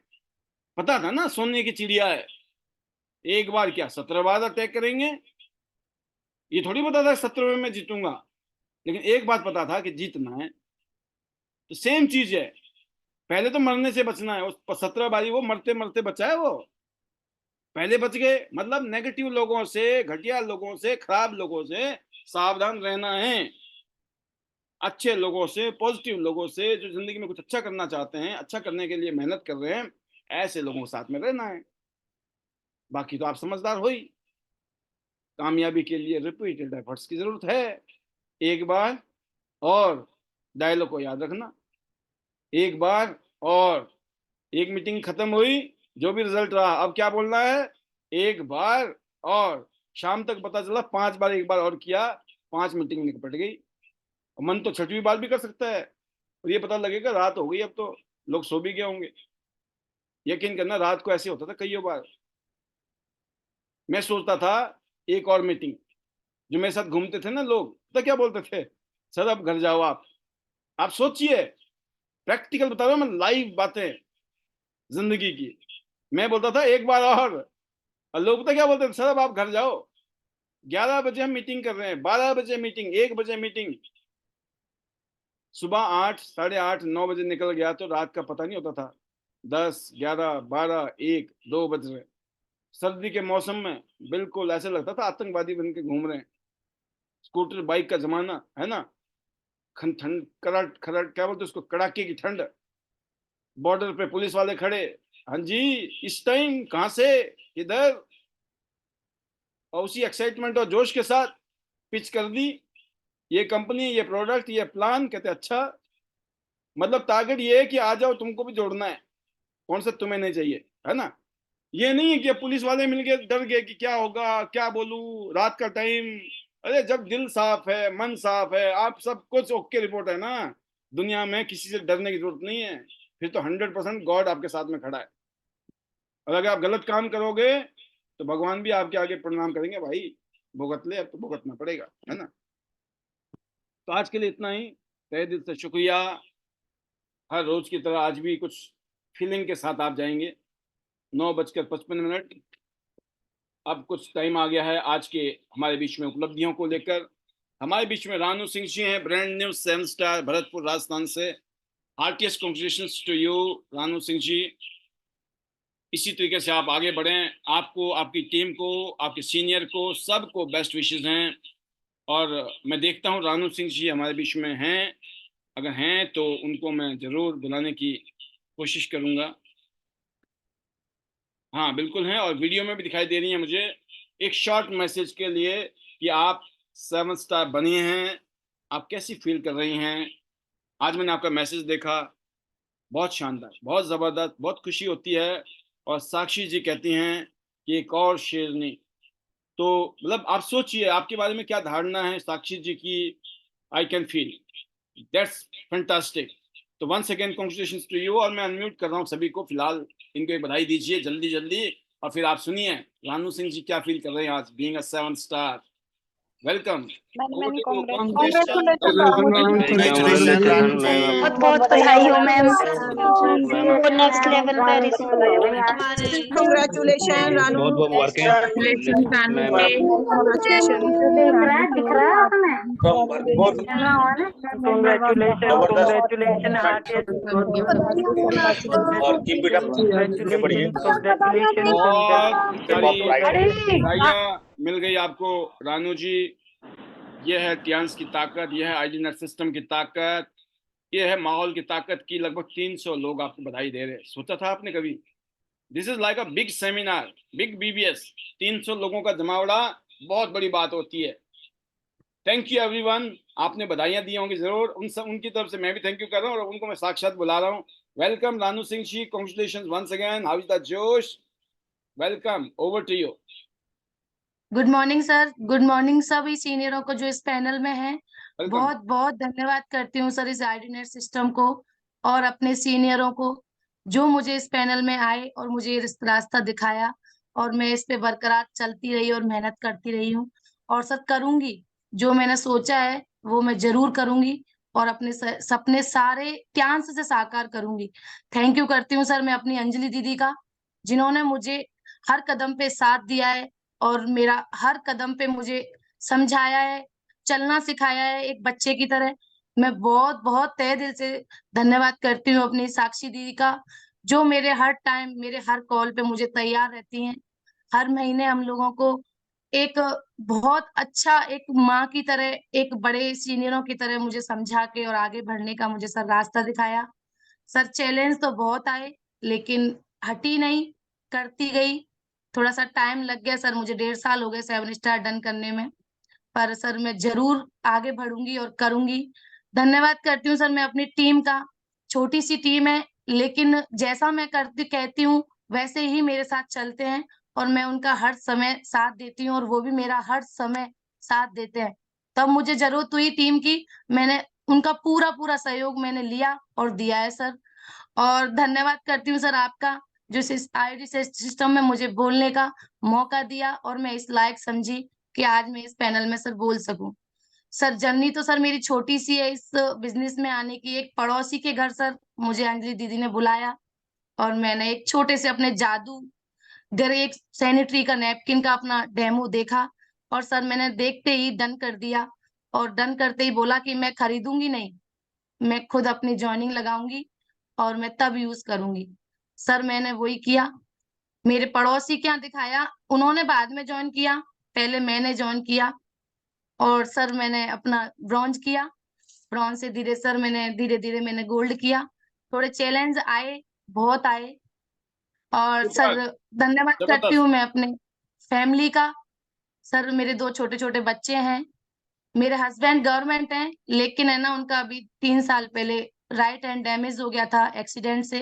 पता था ना सोने की चिड़िया है। एक बार क्या, 17 बार अटैक करेंगे। ये थोड़ी पता था 17वें में जीतूंगा, लेकिन एक बात पता था कि जीतना है। तो सेम चीज है, पहले तो मरने से बचना है। उस 17 बारी वो मरते मरते बचा है वो। पहले बच गए। मतलब नेगेटिव लोगों से, घटिया लोगों से, खराब लोगों से सावधान रहना है। अच्छे लोगों से, पॉजिटिव लोगों से, जो जिंदगी में कुछ अच्छा करना चाहते हैं, अच्छा करने के लिए मेहनत कर रहे हैं, ऐसे लोगों के साथ में रहना है। बाकी तो आप समझदार हो ही। कामयाबी के लिए रिपीटेड एफर्ट्स की जरूरत है। एक बार और, डायलॉग को याद रखना, एक बार और। एक मीटिंग खत्म हुई, जो भी रिजल्ट रहा, अब क्या बोलना है? एक बार और। शाम तक पता चला 5 बार एक बार और किया, 5 मीटिंग निपट गई। मन तो छठवीं बार भी कर सकता है, और ये पता लगेगा रात हो गई, अब तो लोग सो भी गए होंगे। यकीन करना, रात को ऐसे होता था कई बार। मैं सोचता था एक और मीटिंग। जो मेरे साथ घूमते थे ना लोग, तो क्या बोलते थे? सर अब घर जाओ आप सोचिए, प्रैक्टिकल बता रहा हूं मैं, लाइव बातें जिंदगी की। मैं बोलता था एक बार और लोग पता क्या बोलते थे? सर अब आप घर जाओ, 11 बजे हम मीटिंग कर रहे हैं, 12 बजे मीटिंग, 1 बजे मीटिंग। सुबह 8, 8:30, 9 बजे निकल गया तो रात का पता नहीं होता था। 10, 11, 12, 1, 2 बज रहे। सर्दी के मौसम में बिल्कुल ऐसे लगता था आतंकवादी बन के घूम रहे हैं। स्कूटर बाइक का जमाना है ना। ठंड, करट खरट क्या बोलते उसको, कड़ाके की ठंड। बॉर्डर पे पुलिस वाले खड़े। हाँ जी, इस टाइम कहां से? इधर। और उसी एक्साइटमेंट और जोश के साथ पिच कर दी, ये कंपनी, ये प्रोडक्ट, ये प्लान। कहते अच्छा, मतलब टारगेट ये है कि आ जाओ, तुमको भी जोड़ना है। कौन सा तुम्हें नहीं चाहिए, है ना। ये नहीं है कि पुलिस वाले मिलके डर गए कि क्या होगा, क्या बोलूं, रात का टाइम। अरे जब दिल साफ है, मन साफ है, आप सब कुछ ओके रिपोर्ट है ना, दुनिया में किसी से डरने की जरूरत नहीं है। फिर तो 100% गॉड आपके साथ में खड़ा है। और अगर आप गलत काम करोगे तो भगवान भी आपके आगे प्रणाम करेंगे, भाई भुगत ले, अब तो भुगतना पड़ेगा, है ना। तो आज के लिए इतना ही। तहे दिल से शुक्रिया। हर रोज की तरह आज भी कुछ फीलिंग के साथ आप जाएंगे। 9:55। अब कुछ टाइम आ गया है आज के हमारे बीच में उपलब्धियों को लेकर। हमारे बीच में रानू सिंह जी हैं, brand new 7 star, Bharatpur Rajasthan से। Heartiest congratulations to you, Ranu Singh ji. इसी तरीके से आप आगे बढ़ें। आपको, आपकी टीम को, आपके सीनियर को, सबको बेस्ट विशेस हैं। और मैं देखता हूँ रानू सिंह जी हमारे बीच में हैं। अगर हैं तो उनको मैं जरूर बुलाने की कोशिश करूंगा। हाँ बिल्कुल हैं, और वीडियो में भी दिखाई दे रही है मुझे। एक शॉर्ट मैसेज के लिए कि आप 7 स्टार बनी हैं, आप कैसी फील कर रही हैं? आज मैंने आपका मैसेज देखा, बहुत शानदार, बहुत ज़बरदस्त, बहुत खुशी होती है। और साक्षी जी कहती हैं कि एक और शेरनी। तो मतलब आप सोचिए आपके बारे में क्या धारणा है साक्षी जी की। I can feel, that's fantastic. तो once again congratulations to you. और मैं अनम्यूट कर रहा हूँ सभी को फिलहाल। इनको एक बधाई दीजिए जल्दी जल्दी। और फिर आप सुनिए रानू सिंह जी क्या फील कर रहे हैं आज being a 7 star. Welcome. Many over many to you, congratulation congratulation Ranu ji. बहुत बहुत बधाई हो मैम, वो नेक्स्ट लेवल पे कांग्रेचुलेशन रानू। बहुत बहुत मुबारकें मैम। कांग्रेचुलेशन। दिख रहा है आपने। Congratulations, और कीप इट अप, आगे बढ़िए। बहुत फिर बहुत प्राइड है। बधाइयाँ मिल गई आपको रानू जी। ये है टियांस की ताकत, ये है आईडी नेट सिस्टम की ताकत, ये है माहौल की ताकत की लगभग 300 लोग आपको बधाई दे रहे हैं। सोचा था आपने कभी? This is like a big seminar, big BBS. 300 लोगों का जमावड़ा बहुत बड़ी बात होती है। Thank you everyone. आपने बधाइयां दी होंगी जरूर, उनकी तरफ से मैं भी थैंक यू कर रहा हूँ, और उनको मैं साक्षात बुला रहा हूँ। Welcome Ranu Singh ji, congratulations once again. How is the josh? Welcome, over to you. Good morning sir, good morning सभी सीनियरों को जो इस पैनल में हैं। वेलकम। बहुत बहुत धन्यवाद करती हूँ सर इस आईडीनेट सिस्टम को और अपने सीनियरों को जो मुझे इस पैनल में आए और मुझे रास्ता दिखाया, और मैं इस पे बरकरार चलती रही और मेहनत करती रही हूँ। और सर करूंगी, जो मैंने सोचा है वो मैं जरूर करूंगी, और अपने सपने सारे त्यांश से साकार करूंगी। थैंक यू करती हूँ सर मैं अपनी अंजलि दीदी का, जिन्होंने मुझे हर कदम पे साथ दिया है और मेरा हर कदम पे मुझे समझाया है, चलना सिखाया है एक बच्चे की तरह। मैं बहुत बहुत तहे दिल से धन्यवाद करती हूँ अपनी साक्षी दीदी का, जो मेरे हर टाइम, मेरे हर कॉल पे मुझे तैयार रहती हैं, हर महीने हम लोगों को एक बहुत अच्छा, एक माँ की तरह, एक बड़े सीनियरों की तरह मुझे समझा के और आगे बढ़ने का मुझे सर रास्ता दिखाया। सर चैलेंज तो बहुत आए, लेकिन हटी नहीं, करती गई। थोड़ा सा टाइम लग गया सर, मुझे 1.5 साल हो गए 7 स्टार डन करने में, पर सर मैं जरूर आगे बढ़ूंगी और करूंगी। धन्यवाद करती हूँ सर मैं अपनी टीम का। छोटी सी टीम है, लेकिन जैसा मैं करती कहती हूँ वैसे ही मेरे साथ चलते हैं, और मैं उनका हर समय साथ देती हूँ और वो भी मेरा हर समय साथ देते हैं। तब मुझे जरूरत हुई टीम की, मैंने उनका पूरा पूरा सहयोग मैंने लिया और दिया है सर। और धन्यवाद करती हूँ सर आपका, जो इस आईडी सिस्टम में मुझे बोलने का मौका दिया और मैं इस लायक समझी कि आज मैं इस पैनल में सर बोल सकूं। सर जर्नी तो सर मेरी छोटी सी है इस बिजनेस में आने की। एक पड़ोसी के घर सर मुझे अंजलि दीदी ने बुलाया, और मैंने एक छोटे से अपने जादू घर एक सैनिटरी का नैपकिन का अपना डेमो देखा, और सर मैंने देखते ही डन कर दिया। और डन करते ही बोला कि मैं खरीदूंगी नहीं, मैं खुद अपनी जॉइनिंग लगाऊंगी और मैं तब यूज करूंगी। सर मैंने वही किया। मेरे पड़ोसी के यहाँ दिखाया, उन्होंने बाद में ज्वाइन किया, पहले मैंने ज्वाइन किया। और सर मैंने अपना ब्रॉन्ज किया, ब्रॉन्ज से धीरे सर मैंने धीरे धीरे मैंने गोल्ड किया। थोड़े चैलेंज आए, बहुत आए। और सर जबरदस्त, धन्यवाद करती जबरदस्त। हूँ मैं अपने फैमिली का। सर मेरे 2 छोटे छोटे बच्चे हैं। मेरे हस्बैंड गवर्नमेंट हैं, लेकिन है ना उनका अभी 3 साल पहले राइट हैंड डैमेज हो गया था एक्सीडेंट से,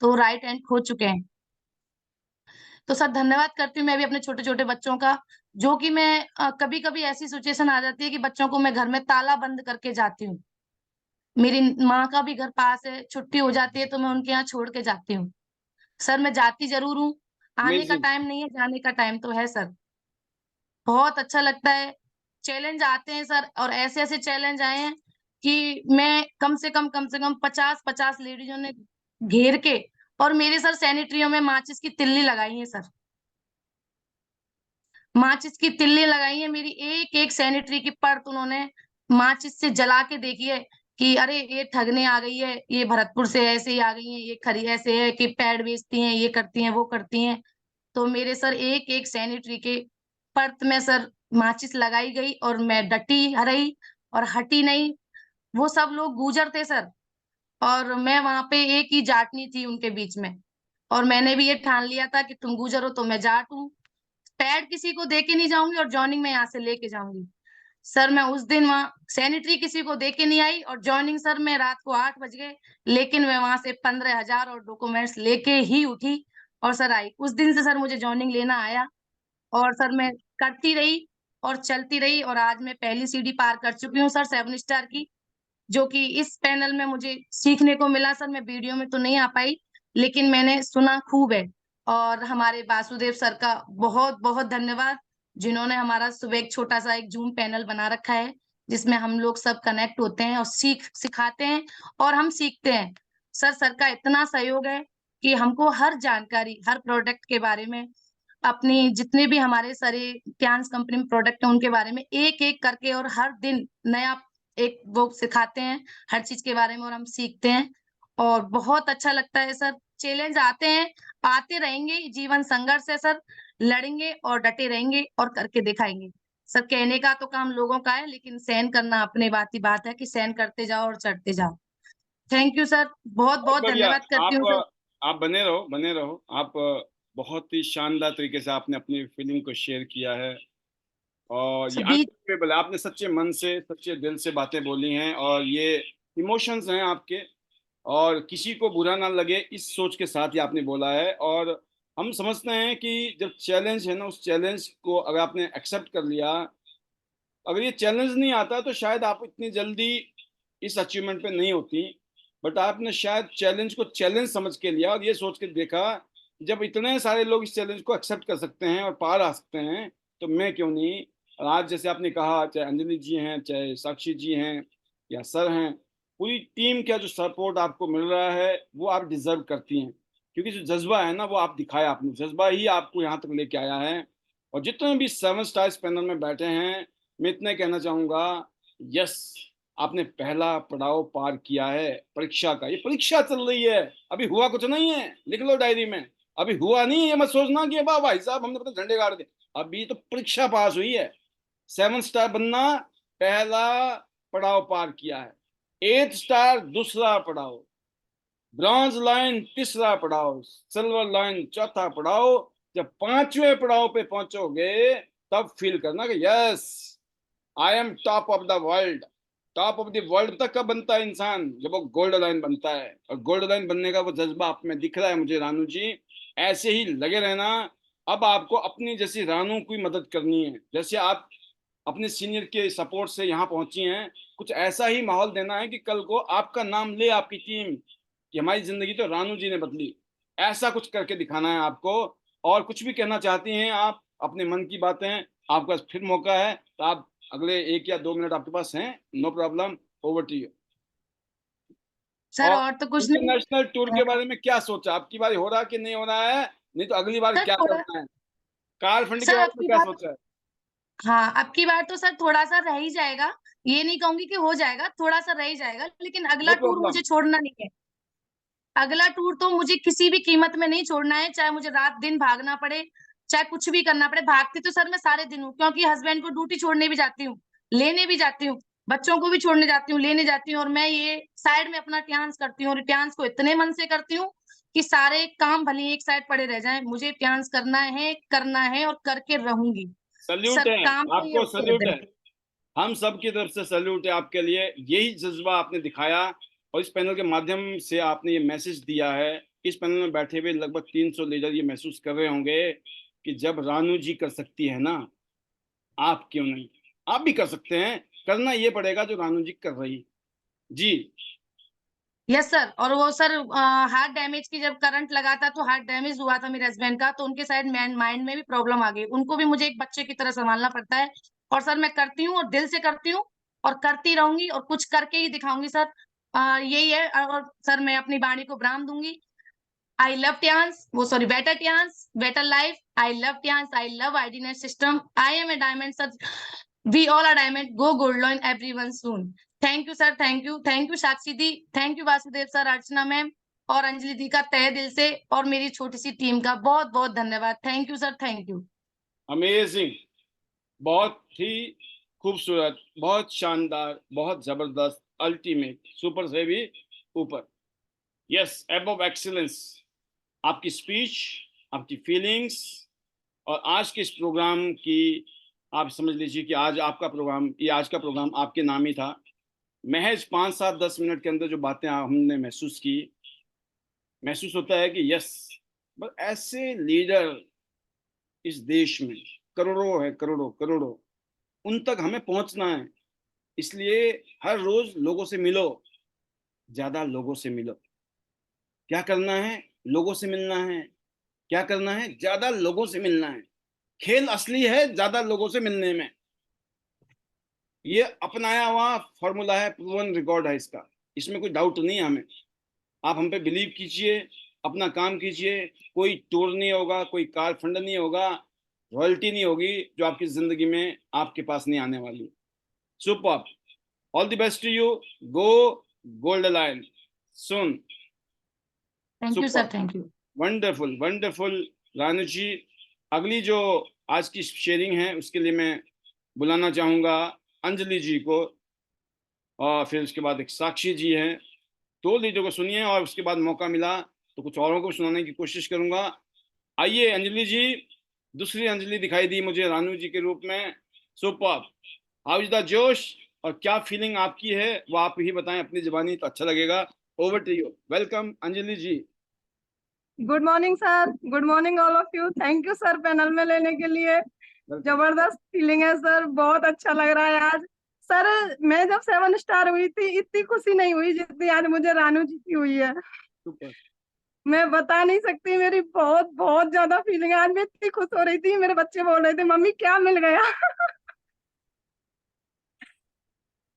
तो राइट हैंड खो चुके हैं। तो सर धन्यवाद करती हूँ मैं भी अपने छोटे छोटे बच्चों का, जो कि मैं कभी कभी ऐसी सिचुएशन आ जाती है कि बच्चों को मैं घर में ताला बंद करके जाती हूँ। मेरी माँ का भी घर पास है, छुट्टी हो जाती है तो मैं उनके यहाँ छोड़ के जाती हूँ। सर मैं जाती जरूर हूँ, आने का अमेजिंग। टाइम नहीं है, जाने का टाइम तो है सर। बहुत अच्छा लगता है। चैलेंज आते हैं सर, और ऐसे ऐसे चैलेंज आए हैं कि मैं कम से कम 50-50 लेडीजों ने घेर के, और मेरे सर सैनिटरियों में माचिस की तिल्ली लगाई है सर। माचिस की तिल्ली लगाई है, मेरी एक एक सैनिटरी की परत उन्होंने माचिस से जला के देखी है कि अरे ये ठगने आ गई है, ये भरतपुर से ऐसे ही आ गई है, ये खरी ऐसे है कि पैड बेचती हैं, ये करती हैं वो करती हैं। तो मेरे सर एक एक सैनिटरी के परत में सर माचिस लगाई गई, और मैं डटी रही और हटी नहीं। वो सब लोग गुजर थे सर, और मैं वहां पे एक ही जाटनी थी उनके बीच में। और मैंने भी ये ठान लिया था कि तुम गुजरो तो मैं जाट हूँ, पैड किसी को दे के नहीं जाऊंगी और जॉइनिंग मैं यहाँ से लेके जाऊंगी। सर मैं उस दिन वहां सैनिटरी किसी को दे के नहीं आई, और जॉइनिंग सर मैं रात को 8 बज गए, लेकिन मैं वहां से 15,000 और डॉक्यूमेंट्स लेके ही उठी और सर आई। उस दिन से सर मुझे जॉइनिंग लेना आया, और सर मैं करती रही और चलती रही, और आज मैं पहली सीढ़ी पार कर चुकी हूँ सर 7 स्टार की, जो कि इस पैनल में मुझे सीखने को मिला सर। मैं वीडियो में तो नहीं आ पाई, लेकिन मैंने सुना खूब है। और हमारे वासुदेव सर का बहुत बहुत धन्यवाद, जिन्होंने हमारा सुबह एक छोटा सा एक जूम पैनल बना रखा है, जिसमें हम लोग सब कनेक्ट होते हैं और सिखाते हैं और हम सीखते हैं। सर का इतना सहयोग है कि हमको हर जानकारी, हर प्रोडक्ट के बारे में, अपनी जितने भी हमारे सारे क्यांस कंपनी में प्रोडक्ट है उनके बारे में एक एक करके, और हर दिन नया एक वो सिखाते हैं हर चीज के बारे में, और हम सीखते हैं और बहुत अच्छा लगता है सर। चैलेंज आते हैं, आते रहेंगे, जीवन संघर्ष है सर, लड़ेंगे और डटे रहेंगे और करके दिखाएंगे। सर कहने का तो काम लोगों का है, लेकिन सहन करना अपने बात ही बात है कि सहन करते जाओ और चढ़ते जाओ। थैंक यू सर, बहुत बहुत बहुत बढ़िया। धन्यवाद करती हूँ सर। आप बने रहो, बने रहो आप। बहुत ही शानदार तरीके से आपने अपनी फीलिंग को शेयर किया है, और ये सभी अनबिलीवेबल है। आपने सच्चे मन से, सच्चे दिल से बातें बोली हैं, और ये इमोशंस हैं आपके, और किसी को बुरा ना लगे इस सोच के साथ ही आपने बोला है। और हम समझते हैं कि जब चैलेंज है ना, उस चैलेंज को अगर आपने एक्सेप्ट कर लिया, अगर ये चैलेंज नहीं आता तो शायद आप इतनी जल्दी इस अचीवमेंट पे नहीं होती। बट आपने शायद चैलेंज को चैलेंज समझ के लिया, और ये सोच के देखा जब इतने सारे लोग इस चैलेंज को एक्सेप्ट कर सकते हैं और पार आ सकते हैं, तो मैं क्यों नहीं। और आज जैसे आपने कहा, चाहे अंजलि जी हैं, चाहे साक्षी जी हैं, या सर हैं, पूरी टीम का जो सपोर्ट आपको मिल रहा है वो आप डिजर्व करती हैं। क्योंकि जो जज्बा है ना, वो आप दिखाया, आपने जज्बा ही आपको यहाँ तक लेके आया है। और जितने भी 7 स्टार्स पैनल में बैठे हैं, मैं इतना ही कहना चाहूंगा, यस, आपने पहला पड़ाव पार किया है परीक्षा का। ये परीक्षा चल रही है, अभी हुआ कुछ नहीं है, लिख लो डायरी में। अभी हुआ नहीं, ये मत सोचना कि वाह भाई साहब हमने पता झंडे गाड़ दिए। अभी तो परीक्षा पास हुई है। 7 स्टार बनना पहला पड़ाव पार किया है, 8 स्टार दूसरा पड़ाव, ब्रॉन्ज लाइन तीसरा पड़ाव, सिल्वर लाइन चौथा पड़ाव। जब 5वें पड़ाव पे पहुंचोगे तब फील करना कि yes I am top of the world. Top of the world तक कब बनता है इंसान? जब वो गोल्ड लाइन बनता है। और गोल्ड लाइन बनने का वो जज्बा आप में दिख रहा है मुझे रानू जी, ऐसे ही लगे रहना। अब आपको अपनी जैसी रानू की मदद करनी है, जैसे आप अपने सीनियर के सपोर्ट से यहाँ पहुंची हैं, कुछ ऐसा ही माहौल देना है कि कल को आपका नाम ले आपकी टीम कि हमारी जिंदगी तो रानू जी ने बदली। ऐसा कुछ करके दिखाना है आपको। और कुछ भी कहना चाहती हैं आप, अपने मन की बातें, आपका फिर मौका है, तो आप अगले 1 या 2 मिनट आपके पास हैं, no problem, over to you. Sir और और तो कुछ नहीं। इंटरनेशनल टूर के बारे में क्या सोचा? आपकी बार हो रहा कि नहीं हो रहा है? नहीं तो अगली बार सर क्या थोड़ा, करना है? कार फंड के सर बारे में आपकी क्या बात, सोचा है? हाँ अब की बार तो सर थोड़ा सा रह ही जाएगा। ये नहीं कहूंगी कि हो जाएगा, थोड़ा सा रह ही जाएगा, लेकिन अगला नो टूर प्रॉब्लम। मुझे छोड़ना नहीं है। अगला टूर तो मुझे किसी भी कीमत में नहीं छोड़ना है, चाहे मुझे रात दिन भागना पड़े, चाहे कुछ भी करना पड़े। भागती तो सर मैं सारे दिन हूँ, क्योंकि हस्बैंड को ड्यूटी छोड़ने भी जाती हूँ, लेने भी जाती हूँ, बच्चों को भी छोड़ने जाती हूँ, लेने जाती हूँ। और मैं ये साइड में अपना ट्यांस करती हूँ, और ट्यांस को इतने मन से करती हूँ कि सारे काम भले ही एक साइड पड़े रह जाएं, मुझे ट्यांस करना है और करके रहूंगी। सल्यूट सब है काम चाहिए आपको, उसके सल्यूट है। बदले। हम सब की तरफ से सल्यूट है आपके लिए। यही जज्बा आपने दिखाया और इस पैनल के माध्यम से आपने ये मैसेज दिया है। इस पैनल में बैठे हुए लगभग 300 लीडर ये महसूस कर रहे होंगे कि जब रानू जी कर सकती है ना, आप क्यों नहीं? आप भी कर सकते हैं। करना ये पड़ेगा जो रानू जी कर रही जी। Yes sir. और वो सर हार्ट डैमेज की जब करंट लगा था, तो हार्ट डैमेज हुआ था मेरे हस्बैंड का, तो उनके शायद माइंड में भी प्रॉब्लम आ गई, उनको भी मुझे एक बच्चे की तरह संभालना पड़ता है। और सर मैं करती हूँ और दिल से करती हूँ और करती रहूंगी और कुछ करके ही दिखाऊंगी सर। यही है। और सर मैं अपनी वाणी को विराम दूंगी। आई लव ट्यांस, वो sorry better Tiens, better life. I love Tiens, I love IDNet system, I am a diamond sir, we all are diamond, go gold lion everyone soon. Thank you sir, thank you Sakshi दी, थैंक यू वासुदेव सर, अर्चना मैम और अंजलि दी का तहे दिल से, और मेरी छोटी सी टीम का बहुत बहुत धन्यवाद। Thank you sir, thank you. Amazing, बहुत ही खूबसूरत, बहुत शानदार, बहुत जबरदस्त, अल्टीमेट, सुपर से भी ऊपर। Yes, above excellence. आपकी स्पीच, आपकी फीलिंग्स और आज के इस प्रोग्राम की, आप समझ लीजिए कि आज आपका प्रोग्राम, ये आज का प्रोग्राम आपके नाम ही था। महज 5, 7, 10 मिनट के अंदर जो बातें हमने महसूस की, महसूस होता है कि यस, बस ऐसे लीडर इस देश में करोड़ों है, करोड़ों करोड़ों, उन तक हमें पहुंचना है। इसलिए हर रोज लोगों से मिलो, ज्यादा लोगों से मिलो। क्या करना है? लोगों से मिलना है। क्या करना है? ज्यादा लोगों से मिलना है। खेल असली है ज्यादा लोगों से मिलने में। ये अपनाया हुआ फॉर्मूला है, प्रूवन रिकॉर्ड है इसका, इसमें कोई डाउट नहीं है हमें। आप हम पे बिलीव कीजिए, अपना काम कीजिए। कोई टूर नहीं होगा, कोई कार फंड नहीं होगा, रॉयल्टी नहीं होगी जो आपकी जिंदगी में आपके पास नहीं आने वाली। Super, all the best to you, go gold line soon. Thank you sir, thank you. Wonderful wonderful Ranu ji. अगली जो आज की शेयरिंग है उसके लिए मैं बुलाना चाहूंगा अंजलि जी को, और फिर उसके बाद एक साक्षी जी हैं। 2 लीडर को सुनिए और उसके बाद मौका मिला तो कुछ औरों को सुनाने की कोशिश करूंगा। आइए अंजलि जी, दूसरी अंजलि दिखाई दी मुझे रानू जी के रूप में। सुपर, हाउ इज द जोश और क्या फीलिंग आपकी है वो आप ही बताएं अपनी जुबानी, तो अच्छा लगेगा। Over to you, welcome Anjali ji. Good morning sir, good morning all of you. Thank you sir panel में लेने के लिए। जबरदस्त फीलिंग है सर, बहुत अच्छा लग रहा है आज। सर मैं जब 7 स्टार हुई थी इतनी खुशी नहीं हुई जितनी आज मुझे रानू जी की हुई है। सुपर, मैं बता नहीं सकती, मेरी बहुत बहुत ज्यादा फीलिंग है। आज मैं इतनी खुश हो रही थी, मेरे बच्चे बोल रहे थे मम्मी क्या मिल गया।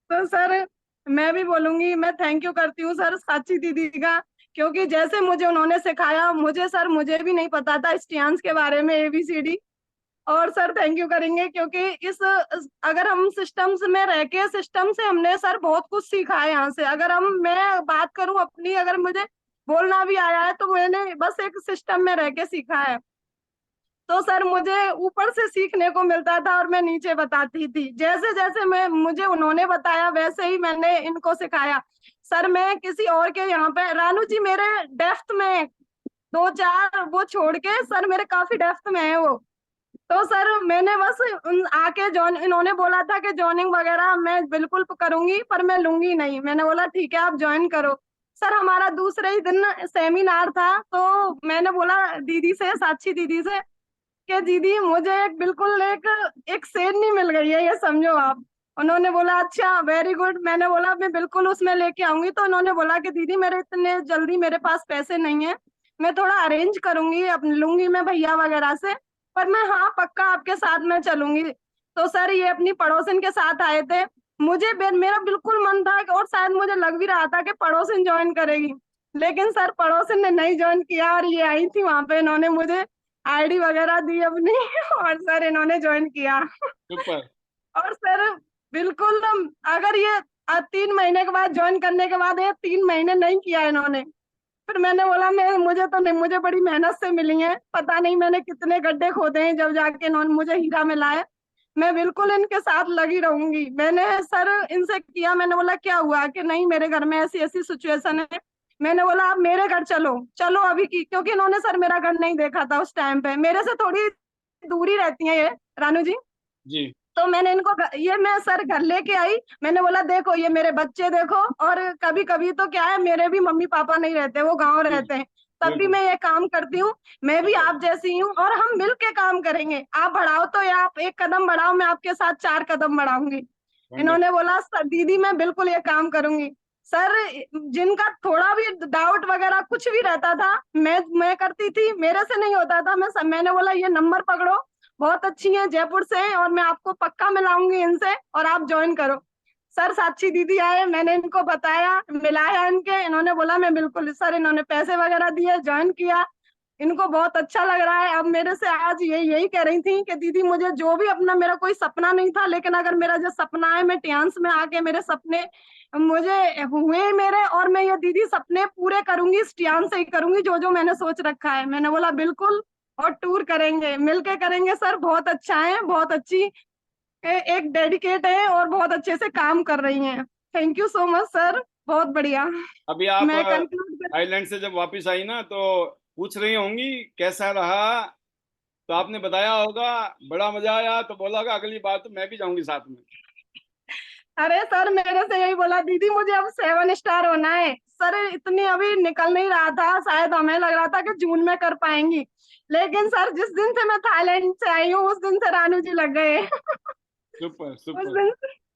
तो सर मैं भी बोलूंगी, मैं थैंक यू करती हूँ सर साक्षी दीदी का, क्योंकि जैसे मुझे उन्होंने सिखाया, मुझे सर मुझे भी नहीं पता था स्टियांस के बारे में, ABCD। और सर थैंक यू करेंगे क्योंकि अगर हम सिस्टम्स में रह के, सिस्टम से हमने सर बहुत कुछ सीखा है यहाँ से। अगर मैं बात करूं अपनी, अगर मुझे बोलना भी आया है, तो मैंने बस एक सिस्टम में रह के सीखा है। तो सर मुझे ऊपर से सीखने को मिलता था और मैं नीचे बताती थी, जैसे जैसे मैं मुझे उन्होंने बताया वैसे ही मैंने इनको सिखाया। सर मैं किसी और के यहाँ पे, रानू जी मेरे डेप्थ में दो चार वो छोड़ के सर मेरे काफी डेप्थ में है वो। तो सर मैंने बस आके जॉइन, इन्होंने बोला था कि जॉइनिंग वगैरह मैं बिल्कुल करूंगी पर मैं लूंगी नहीं। मैंने बोला ठीक है आप ज्वाइन करो। सर हमारा दूसरे ही दिन सेमिनार था, तो मैंने बोला दीदी से, साक्षी दीदी से, कि दीदी मुझे एक बिल्कुल एक शेरनी मिल गई है, ये समझो आप। उन्होंने बोला अच्छा वेरी गुड। मैंने बोला मैं बिल्कुल उसमें लेके आऊंगी। तो उन्होंने बोला कि दीदी मेरे इतने जल्दी मेरे पास पैसे नहीं है, मैं थोड़ा अरेंज करूंगी, अपने लूंगी मैं भैया वगैरह से, पर मैं हाँ पक्का आपके साथ में चलूंगी। तो सर ये अपनी पड़ोसिन के साथ आए थे। मेरा बिल्कुल मन था और शायद मुझे लग भी रहा था कि पड़ोसिन ज्वाइन करेगी, लेकिन सर पड़ोसिन ने नहीं ज्वाइन किया और ये आई थी वहां पे, इन्होंने मुझे आईडी वगैरह दी अपनी और सर इन्होंने ज्वाइन किया। सुपर। और सर बिल्कुल अगर ये 3 महीने के बाद ज्वाइन करने के बाद ये 3 महीने नहीं किया इन्होंने, फिर मैंने बोला मैं मुझे तो नहीं, मुझे बड़ी मेहनत से मिली है, पता नहीं मैंने कितने गड्ढे खोदे हैं जब जाके इन्होंने मुझे हीरा में लाया। मैं बिल्कुल इनके साथ लगी रहूंगी। मैंने सर इनसे किया, मैंने बोला क्या हुआ, कि नहीं मेरे घर में ऐसी ऐसी सिचुएशन है। मैंने बोला आप मेरे घर चलो चलो अभी की, क्योंकि इन्होंने सर मेरा घर नहीं देखा था उस टाइम पे, मेरे से थोड़ी दूरी रहती है ये रानू जी। जी। तो मैंने इनको ये मैं सर घर लेके आई। मैंने बोला देखो ये मेरे बच्चे देखो, और कभी कभी तो क्या है मेरे भी मम्मी पापा नहीं रहते, वो गांव रहते हैं, तब भी बिल्कुल। मैं ये काम करती हूँ। मैं भी आप जैसी हूँ और हम मिल के काम करेंगे। आप बढ़ाओ तो या आप 1 कदम बढ़ाओ, मैं आपके साथ 4 कदम बढ़ाऊंगी। इन्होंने बोला दीदी मैं बिल्कुल ये काम करूंगी। सर जिनका थोड़ा भी डाउट वगैरह कुछ भी रहता था मैं करती थी, मेरे से नहीं होता था। मैंने बोला ये नंबर पकड़ो, बहुत अच्छी है, जयपुर से हैं और मैं आपको पक्का मिलाऊंगी इनसे और आप ज्वाइन करो। सर साक्षी दीदी आए, मैंने इनको बताया, मिलाया इनके, इन्होंने बोला मैं बिल्कुल। सर इन्होंने पैसे वगैरह दिए, ज्वाइन किया, इनको बहुत अच्छा लग रहा है। अब मेरे से आज यही कह रही थी कि दीदी मुझे जो भी अपना, मेरा कोई सपना नहीं था, लेकिन अगर मेरा जो सपना है, मैं टियांस में आके मेरे सपने मुझे हुए मेरे, और मैं ये दीदी सपने पूरे करूंगी, इस टियांस से ही करूंगी जो जो मैंने सोच रखा है। मैंने बोला बिल्कुल, और टूर करेंगे, मिलके करेंगे। सर बहुत अच्छा है, बहुत अच्छी एक डेडिकेट है और बहुत अच्छे से काम कर रही हैं। Thank you so much sir, बहुत बढ़िया। अभी आप मैं कंक्लूड थाईलैंड से जब वापस आई ना, तो पूछ रही होंगी कैसा रहा, तो आपने बताया होगा बड़ा मजा आया, तो बोला होगा अगली बार तो मैं भी जाऊंगी साथ में। अरे सर मेरे से यही बोला दीदी मुझे अब 7 स्टार होना है। सर इतनी अभी निकल नहीं रहा था, शायद हमें लग रहा था कि जून में कर पाएंगी, लेकिन सर जिस दिन से मैं थाईलैंड से आई हूँ उस दिन से रानू जी लग गए। सुपर उस सुपर। दिन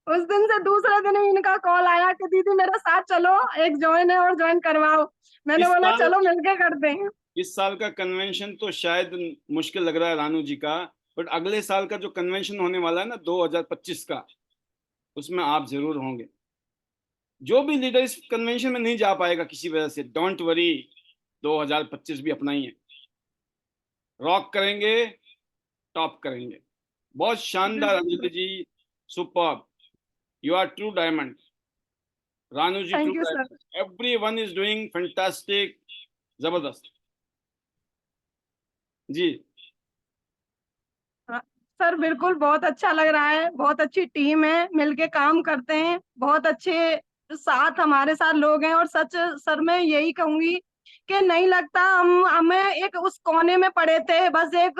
उस दिन से दूसरे दिन ही इनका कॉल आया कि दीदी मेरे साथ चलो, एक ज्वाइन है और ज्वाइन करवाओ। मैंने इस बोला साल चलो मिलके करते हैं। इस साल का कन्वेंशन तो शायद मुश्किल लग रहा है रानू जी का, बट अगले साल का जो कन्वेंशन होने वाला है ना 2025 का, उसमें आप जरूर होंगे। जो भी लीडर इस कन्वेंशन में नहीं जा पाएगा किसी वजह से, डोंट वरी, 2025 भी अपना ही है, रॉक करेंगे, टॉप करेंगे। बहुत शानदार Anjali ji, super, you are true diamond. Ranu ji true thank you sir. Diamond, everyone is doing fantastic, जबरदस्त जी। सर बिल्कुल बहुत अच्छा लग रहा है, बहुत अच्छी टीम है, मिलके काम करते हैं, बहुत अच्छे साथ हमारे साथ लोग हैं। और सच सर मैं यही कहूंगी कि नहीं लगता हमें एक उस कोने में पड़े थे, बस एक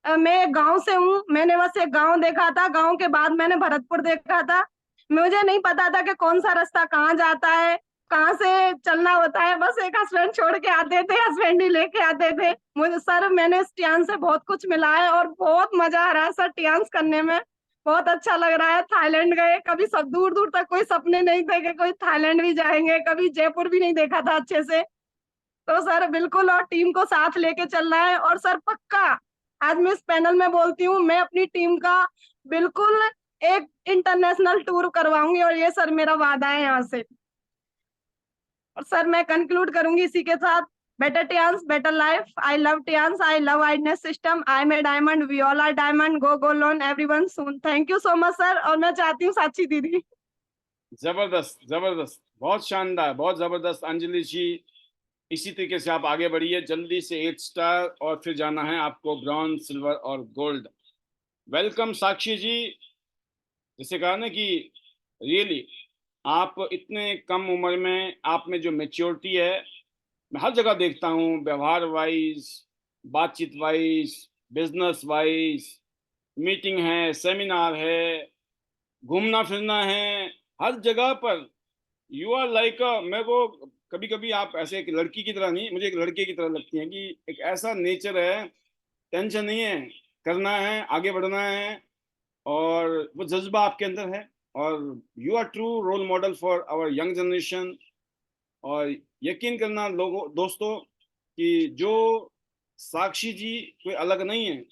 मैं गांव से हूँ, मैंने बस एक गांव देखा था, गांव के बाद मैंने भरतपुर देखा था। मुझे नहीं पता था कि कौन सा रास्ता कहाँ जाता है, कहाँ से चलना होता है। बस एक हस्बैंड छोड़ के आते थे, हस्बैंड ही लेके आते थे मुझे। सर मैंने इस टियांस से बहुत कुछ मिला है और बहुत मजा आ रहा है सर टियांस करने में, बहुत अच्छा लग रहा है। थाईलैंड गए, कभी सब दूर दूर तक कोई सपने नहीं थे कि कोई थाईलैंड भी जाएंगे, कभी जयपुर भी नहीं देखा था अच्छे से। तो सर बिल्कुल, और टीम को साथ लेके चलना है। और सर पक्का आज मैं इस पैनल में बोलती हूँ, मैं अपनी टीम का बिल्कुल एक इंटरनेशनल टूर करवाऊंगी, और ये सर मेरा वादा है यहाँ से। और सर मैं कंक्लूड करूंगी इसी के साथ, better Tiens better life, I love Tiens, I love IDNet system, I am a diamond, we all are diamond, go go learn everyone soon. Thank you so much sir. और मैं चाहती हूँ साक्षी दीदी। जबरदस्त जबरदस्त, बहुत शानदार, बहुत जबरदस्त अंजलि जी, इसी तरीके से आप आगे बढ़िए, जल्दी से 8 स्टार और फिर जाना है आपको ब्रॉन्ज, सिल्वर और गोल्ड। वेलकम साक्षी जी। जैसे कहा ना कि रियली आप इतने कम उम्र में आप में जो मेच्योरिटी है, मैं हर जगह देखता हूँ, व्यवहार वाइज, बातचीत वाइज, बिजनेस वाइज, मीटिंग है, सेमिनार है, घूमना फिरना है, हर जगह पर यू आर लाइक मेरे को कभी कभी आप ऐसे एक लड़की की तरह नहीं, मुझे एक लड़के की तरह लगती हैं कि एक ऐसा नेचर है, टेंशन नहीं है, करना है, आगे बढ़ना है, और वो जज्बा आपके अंदर है। और you are true role model for our young generation. और यकीन करना लोगों, दोस्तों, कि जो साक्षी जी कोई अलग नहीं है,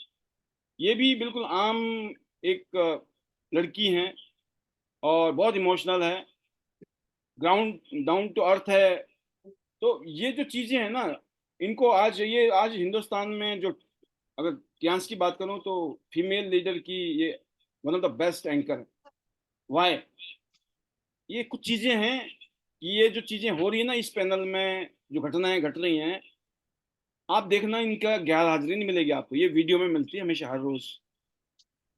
ये भी बिल्कुल आम एक लड़की हैं और बहुत इमोशनल है, ग्राउंड डाउन टू अर्थ है। तो ये जो चीजें हैं ना, इनको आज हिंदुस्तान में जो, अगर क्यांस की बात करूं तो फीमेल लीडर की ये one of the best anchor है। वाई? ये कुछ चीजें हैं कि ये जो चीजें हो रही है ना इस पैनल में, जो घटनाएं घट रही हैं, आप देखना इनका गैर हाजिरी नहीं मिलेगी आपको, ये वीडियो में मिलती है हमेशा हर रोज।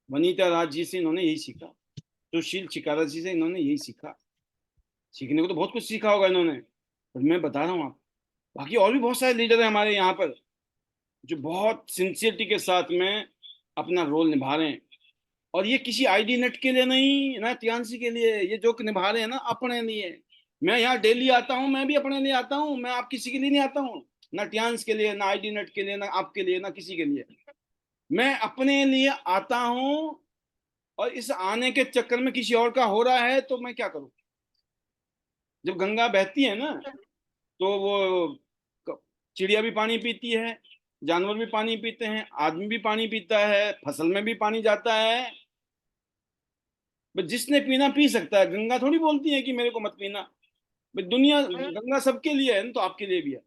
वनीता राज जी से इन्होंने यही सीखा, सुशील चिकारा जी से इन्होंने यही सीखा। सीखने को तो बहुत कुछ सीखा होगा इन्होंने, पर मैं बता रहा हूँ आप, बाकी और भी बहुत सारे लीडर हैं हमारे यहाँ पर जो बहुत सिंसियरिटी के साथ में अपना रोल निभा रहे हैं। और ये किसी आईडी नेट के लिए नहीं ना, टियांसी के लिए, ये जो निभा रहे हैं ना अपने लिए। मैं यहाँ डेली आता हूँ, मैं भी अपने लिए आता हूँ, मैं आप किसी के लिए नहीं आता हूँ, ना टियांस के लिए, ना आईडी नेट के लिए, ना आपके लिए, ना किसी के लिए। मैं अपने लिए आता हूँ, और इस आने के चक्कर में किसी और का हो रहा है तो मैं क्या करूँ? जब गंगा बहती है ना, तो वो चिड़िया भी पानी पीती है, जानवर भी पानी पीते हैं, आदमी भी पानी पीता है, फसल में भी पानी जाता है। बस जिसने पीना पी सकता है, गंगा थोड़ी बोलती है कि मेरे को मत पीना। भाई दुनिया, गंगा सबके लिए है ना, तो आपके लिए भी है।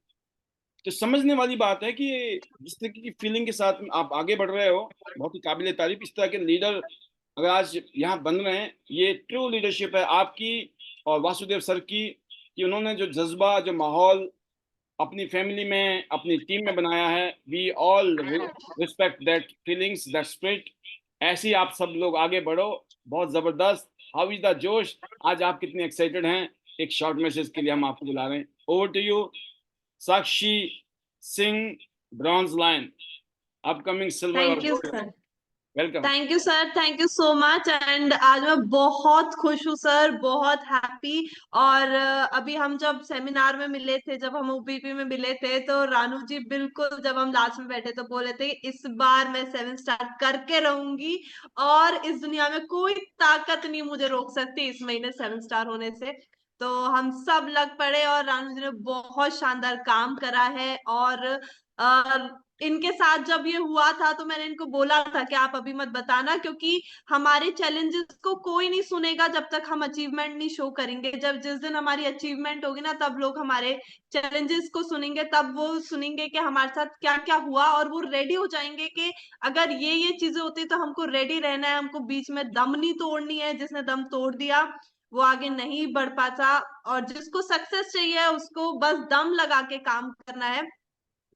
तो समझने वाली बात है कि जिस तरीके की फीलिंग के साथ में आप आगे बढ़ रहे हो, बहुत ही काबिले तारीफ। इस तरह के लीडर अगर आज यहाँ बन रहे हैं, ये ट्रू लीडरशिप है आपकी और वासुदेव सर की, कि उन्होंने जो जज्बा, जो माहौल अपनी फैमिली में, अपनी टीम में बनाया है। We all respect that feelings, that spirit. ऐसे ही आप सब लोग आगे बढ़ो, बहुत जबरदस्त। How is the josh? आज आप कितने एक्साइटेड हैं? एक शॉर्ट मैसेज के लिए हम आपको बुला रहे हैं। Over to you Sakshi Singh, bronze line, upcoming silver और thank you gold. Sir. Welcome. Thank you sir, thank you so much. And आज मैं बहुत खुश हूँ सर, बहुत हैप्पी। और अभी हम जब सेमिनार में मिले थे, जब हम ओपीपी में मिले थे, तो रानू जी बिल्कुल जब हम लास्ट में बैठे तो बोले थे इस बार मैं 7 स्टार करके रहूंगी और इस दुनिया में कोई ताकत नहीं मुझे रोक सकती इस महीने 7 स्टार होने से। तो हम सब लग पड़े और रानू जी ने बहुत शानदार काम करा है। और इनके साथ जब ये हुआ था तो मैंने इनको बोला था कि आप अभी मत बताना, क्योंकि हमारे चैलेंजेस को कोई नहीं सुनेगा जब तक हम अचीवमेंट नहीं शो करेंगे। जब जिस दिन हमारी अचीवमेंट होगी ना, तब लोग हमारे चैलेंजेस को सुनेंगे, तब वो सुनेंगे कि हमारे साथ क्या क्या हुआ, और वो रेडी हो जाएंगे कि अगर ये चीजें होती तो हमको रेडी रहना है, हमको बीच में दम नहीं तोड़नी है। जिसने दम तोड़ दिया वो आगे नहीं बढ़ पाता। और जिसको सक्सेस चाहिए उसको बस दम लगा के काम करना है।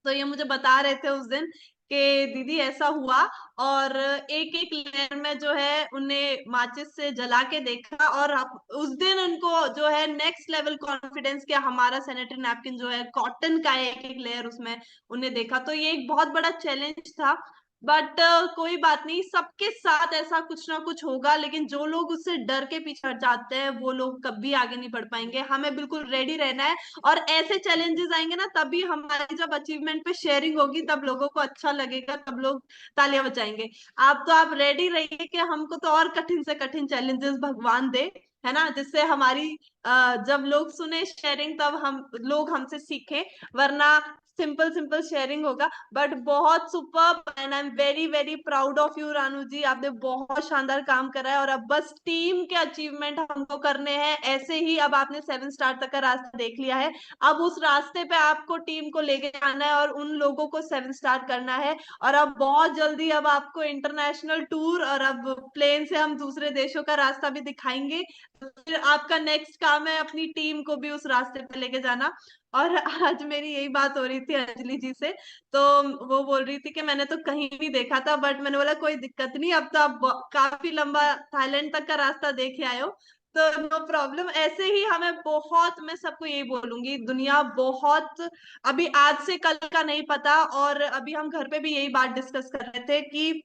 तो ये मुझे बता रहे थे उस दिन कि दीदी ऐसा हुआ, और एक एक लेयर में जो है उन्हें माचिस से जला के देखा, और उस दिन उनको जो है नेक्स्ट लेवल कॉन्फिडेंस किया। हमारा सैनिटरी नैपकिन जो है कॉटन का है, एक एक लेयर उसमें उन्हें देखा। तो ये एक बहुत बड़ा चैलेंज था। बट कोई बात नहीं, सबके साथ ऐसा कुछ ना कुछ होगा, लेकिन जो लोग उससे डर के पीछे हट जाते हैं वो लोग कभी आगे नहीं बढ़ पाएंगे। हमें बिल्कुल रेडी रहना है, और ऐसे चैलेंजेस आएंगे ना, तभी हमारी जब अचीवमेंट पे शेयरिंग होगी तब लोगों को अच्छा लगेगा, तब लोग तालियां बजाएंगे। आप रेडी रहिए कि हमको तो और कठिन से कठिन चैलेंजेस भगवान दे, है ना, जिससे हमारी जब लोग सुने शेयरिंग तब हम लोग हमसे सीखे, वरना सिंपल सिंपल शेयरिंग होगा। बट बहुत super, and I am very very proud of you Ranu ji. आपने बहुत शानदार काम करा है, और अब बस टीम के अचीवमेंट हमको करने हैं। ऐसे ही अब आपने 7 स्टार तक का रास्ता देख लिया है, अब उस रास्ते पे आपको टीम को लेके जाना है और उन लोगों को 7 स्टार करना है। और अब बहुत जल्दी अब आपको इंटरनेशनल टूर, और अब प्लेन से हम दूसरे देशों का रास्ता भी दिखाएंगे। तो फिर आपका नेक्स्ट काम है अपनी टीम को भी उस रास्ते पे लेके जाना। और आज मेरी यही बात हो रही थी अंजलि जी से, तो वो बोल रही थी कि मैंने तो कहीं नहीं देखा था, बट मैंने बोला कोई दिक्कत नहीं, अब तो आप काफी लंबा थाईलैंड तक का रास्ता देखे आए हो, तो नो प्रॉब्लम। ऐसे ही हमें बहुत, मैं सबको यही बोलूंगी, दुनिया बहुत अभी आज से कल का नहीं पता। और अभी हम घर पे भी यही बात डिस्कस कर रहे थे कि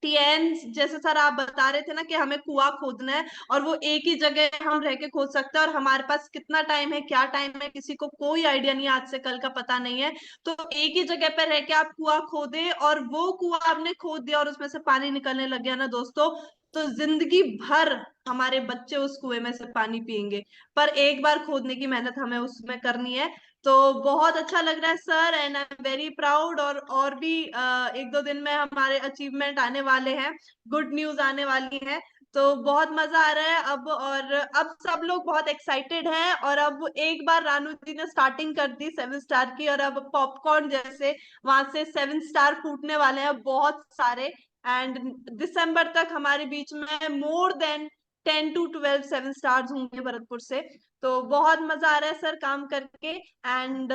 टीएन्स जैसे सर आप बता रहे थे ना कि हमें कुआं खोदना है, और वो एक ही जगह हम रह के खोद सकते हैं, और हमारे पास कितना टाइम है, क्या टाइम है, किसी को कोई आइडिया नहीं, आज से कल का पता नहीं है। तो एक ही जगह पर रह के आप कुआं खोदे, और वो कुआं आपने खोद दिया और उसमें से पानी निकलने लग गया ना दोस्तों, तो जिंदगी भर हमारे बच्चे उस कुएं में से पानी पियेंगे। पर एक बार खोदने की मेहनत हमें उसमें करनी है। तो बहुत अच्छा लग रहा है sir, and I am very proud. और भी एक दो दिन में हमारे अचीवमेंट आने वाले हैं, गुड न्यूज आने वाली है, तो बहुत मजा आ रहा है अब। और अब सब लोग बहुत एक्साइटेड हैं, और अब एक बार रानू जी ने स्टार्टिंग कर दी 7 स्टार की, और अब पॉपकॉर्न जैसे वहां से 7 स्टार फूटने वाले हैं बहुत सारे। एंड दिसंबर तक हमारे बीच में मोर देन 10 to 12 7 स्टार्स होंगे भरतपुर से। तो बहुत मजा आ रहा है सर काम करके। एंड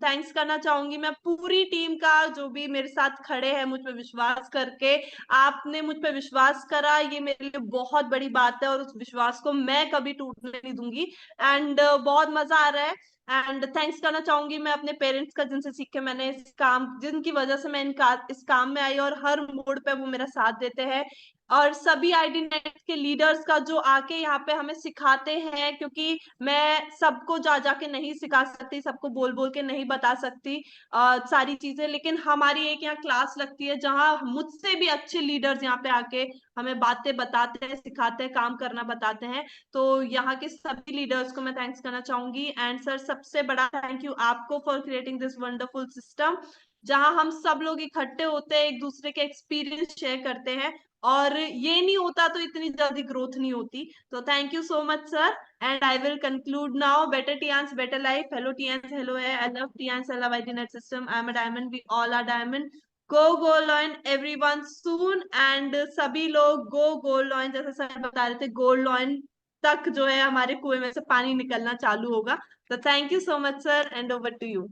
थैंक्स करना चाहूंगी मैं पूरी टीम का, जो भी मेरे साथ खड़े हैं मुझ पे विश्वास करके। आपने मुझ पे विश्वास करा, ये मेरे लिए बहुत बड़ी बात है, और उस विश्वास को मैं कभी टूटने नहीं दूंगी। एंड बहुत मजा आ रहा है। एंड थैंक्स करना चाहूंगी मैं अपने पेरेंट्स का, जिनसे सीख के मैंने इस काम, जिनकी वजह से मैं इस काम में आई, और हर मोड़ पे वो मेरा साथ देते हैं। और सभी आईडी नेट के लीडर्स का, जो आके यहाँ पे हमें सिखाते हैं, क्योंकि मैं सबको जा जाके नहीं सिखा सकती, सबको बोल बोल के नहीं बता सकती सारी चीजें, लेकिन हमारी एक यहाँ क्लास लगती है जहाँ मुझसे भी अच्छे लीडर्स यहाँ पे आके हमें बातें बताते हैं, सिखाते हैं, काम करना बताते हैं। तो यहाँ के सभी लीडर्स को मैं थैंक्स करना चाहूंगी। एंड सर सबसे बड़ा थैंक यू आपको for creating this wonderful system, जहां हम सब लोग इकट्ठे होते हैं, एक दूसरे के एक्सपीरियंस शेयर करते हैं, और ये नहीं होता तो इतनी जल्दी ग्रोथ नहीं होती। तो thank you so much sir, and I will conclude now. Better Tiens better life. Hello Tiens, hello है, I love Tiens, I love ID net system, I am a diamond, we all are diamond. Go gold everyone soon. And सभी लोग गो गोल्ड, जैसे सर बता रहे थे, गोल्ड तक जो है हमारे कुएं में से पानी निकलना चालू होगा। तो thank you so much sir, and over to you.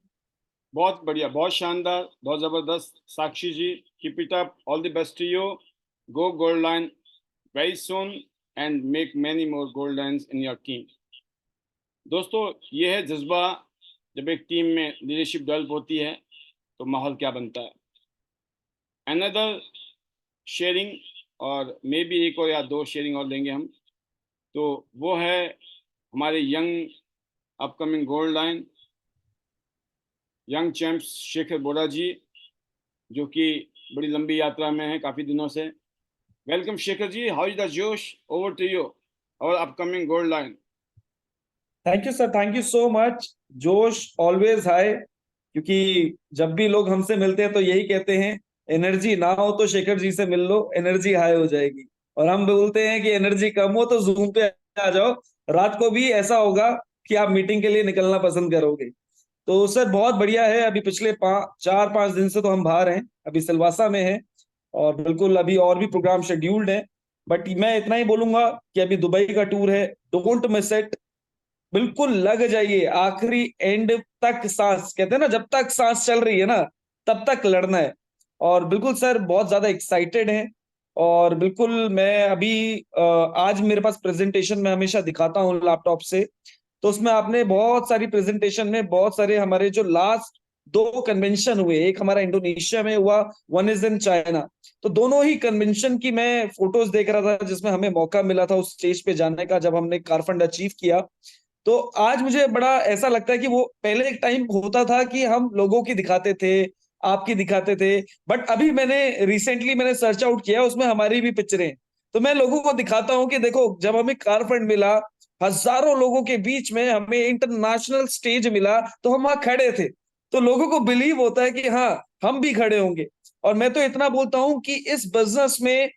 बहुत बढ़िया, बहुत शानदार, बहुत जबरदस्त Sakshi ji, keep it up, all the best to you, go gold line very soon and make many more gold lines in your team. दोस्तों ये है जज्बा, जब एक टीम में लीडरशिप डेवलप होती है तो माहौल क्या बनता है। अनदर शेयरिंग, और मे भी एक और या दो शेयरिंग और लेंगे हम, तो वो है हमारे young upcoming gold line young champs Shekhar Bora ji, जो कि बड़ी लंबी यात्रा में है काफ़ी दिनों से। Welcome Shekhar ji, how is the जोश, ओवर टू यू, और upcoming gold line. Thank you sir, thank you so much. जोश ऑलवेज हाई, क्योंकि जब भी लोग हमसे मिलते हैं तो यही कहते हैं एनर्जी ना हो तो शेखर जी से मिल लो, एनर्जी हाई हो जाएगी। और हम बोलते हैं कि एनर्जी कम हो तो जूम पे आ जाओ, रात को भी ऐसा होगा कि आप मीटिंग के लिए निकलना पसंद करोगे। तो सर बहुत बढ़िया है। अभी पिछले 4-5 दिन से तो हम बाहर हैं, अभी सिलवासा में हैं, और बिल्कुल अभी और भी प्रोग्राम शेड्यूल्ड है। बट मैं इतना ही बोलूंगा कि अभी दुबई का टूर है, डोंट मिस इट, बिल्कुल लग जाइए आखिरी एंड तक। सांस कहते हैं ना, जब तक सांस चल रही है ना तब तक लड़ना है। और बिल्कुल सर बहुत ज्यादा एक्साइटेड हैं। और बिल्कुल मैं अभी आज मेरे पास प्रेजेंटेशन में हमेशा दिखाता हूँ लैपटॉप से, तो उसमें आपने बहुत सारी प्रेजेंटेशन में बहुत सारे हमारे जो लास्ट 2 कन्वेंशन हुए, एक हमारा इंडोनेशिया में हुआ, वन इज इन चाइना, तो दोनों ही कन्वेंशन की मैं फोटोज देख रहा था, जिसमें हमें मौका मिला था उस स्टेज पे जाने का जब हमने कारफंड अचीव किया। तो आज मुझे बड़ा ऐसा लगता है कि वो पहले एक टाइम होता था कि हम लोगों की दिखाते थे, आपकी दिखाते थे, बट अभी मैंने सर्च आउट किया, उसमें हमारी भी पिक्चरें, तो मैं लोगों को दिखाता हूं कि देखो जब हमें कार फंड मिला, हजारों लोगों के बीच में हमें इंटरनेशनल स्टेज मिला, तो हम वहां खड़े थे, तो लोगों को बिलीव होता है कि हाँ हम भी खड़े होंगे। और मैं तो इतना बोलता हूं कि इस बिजनेस में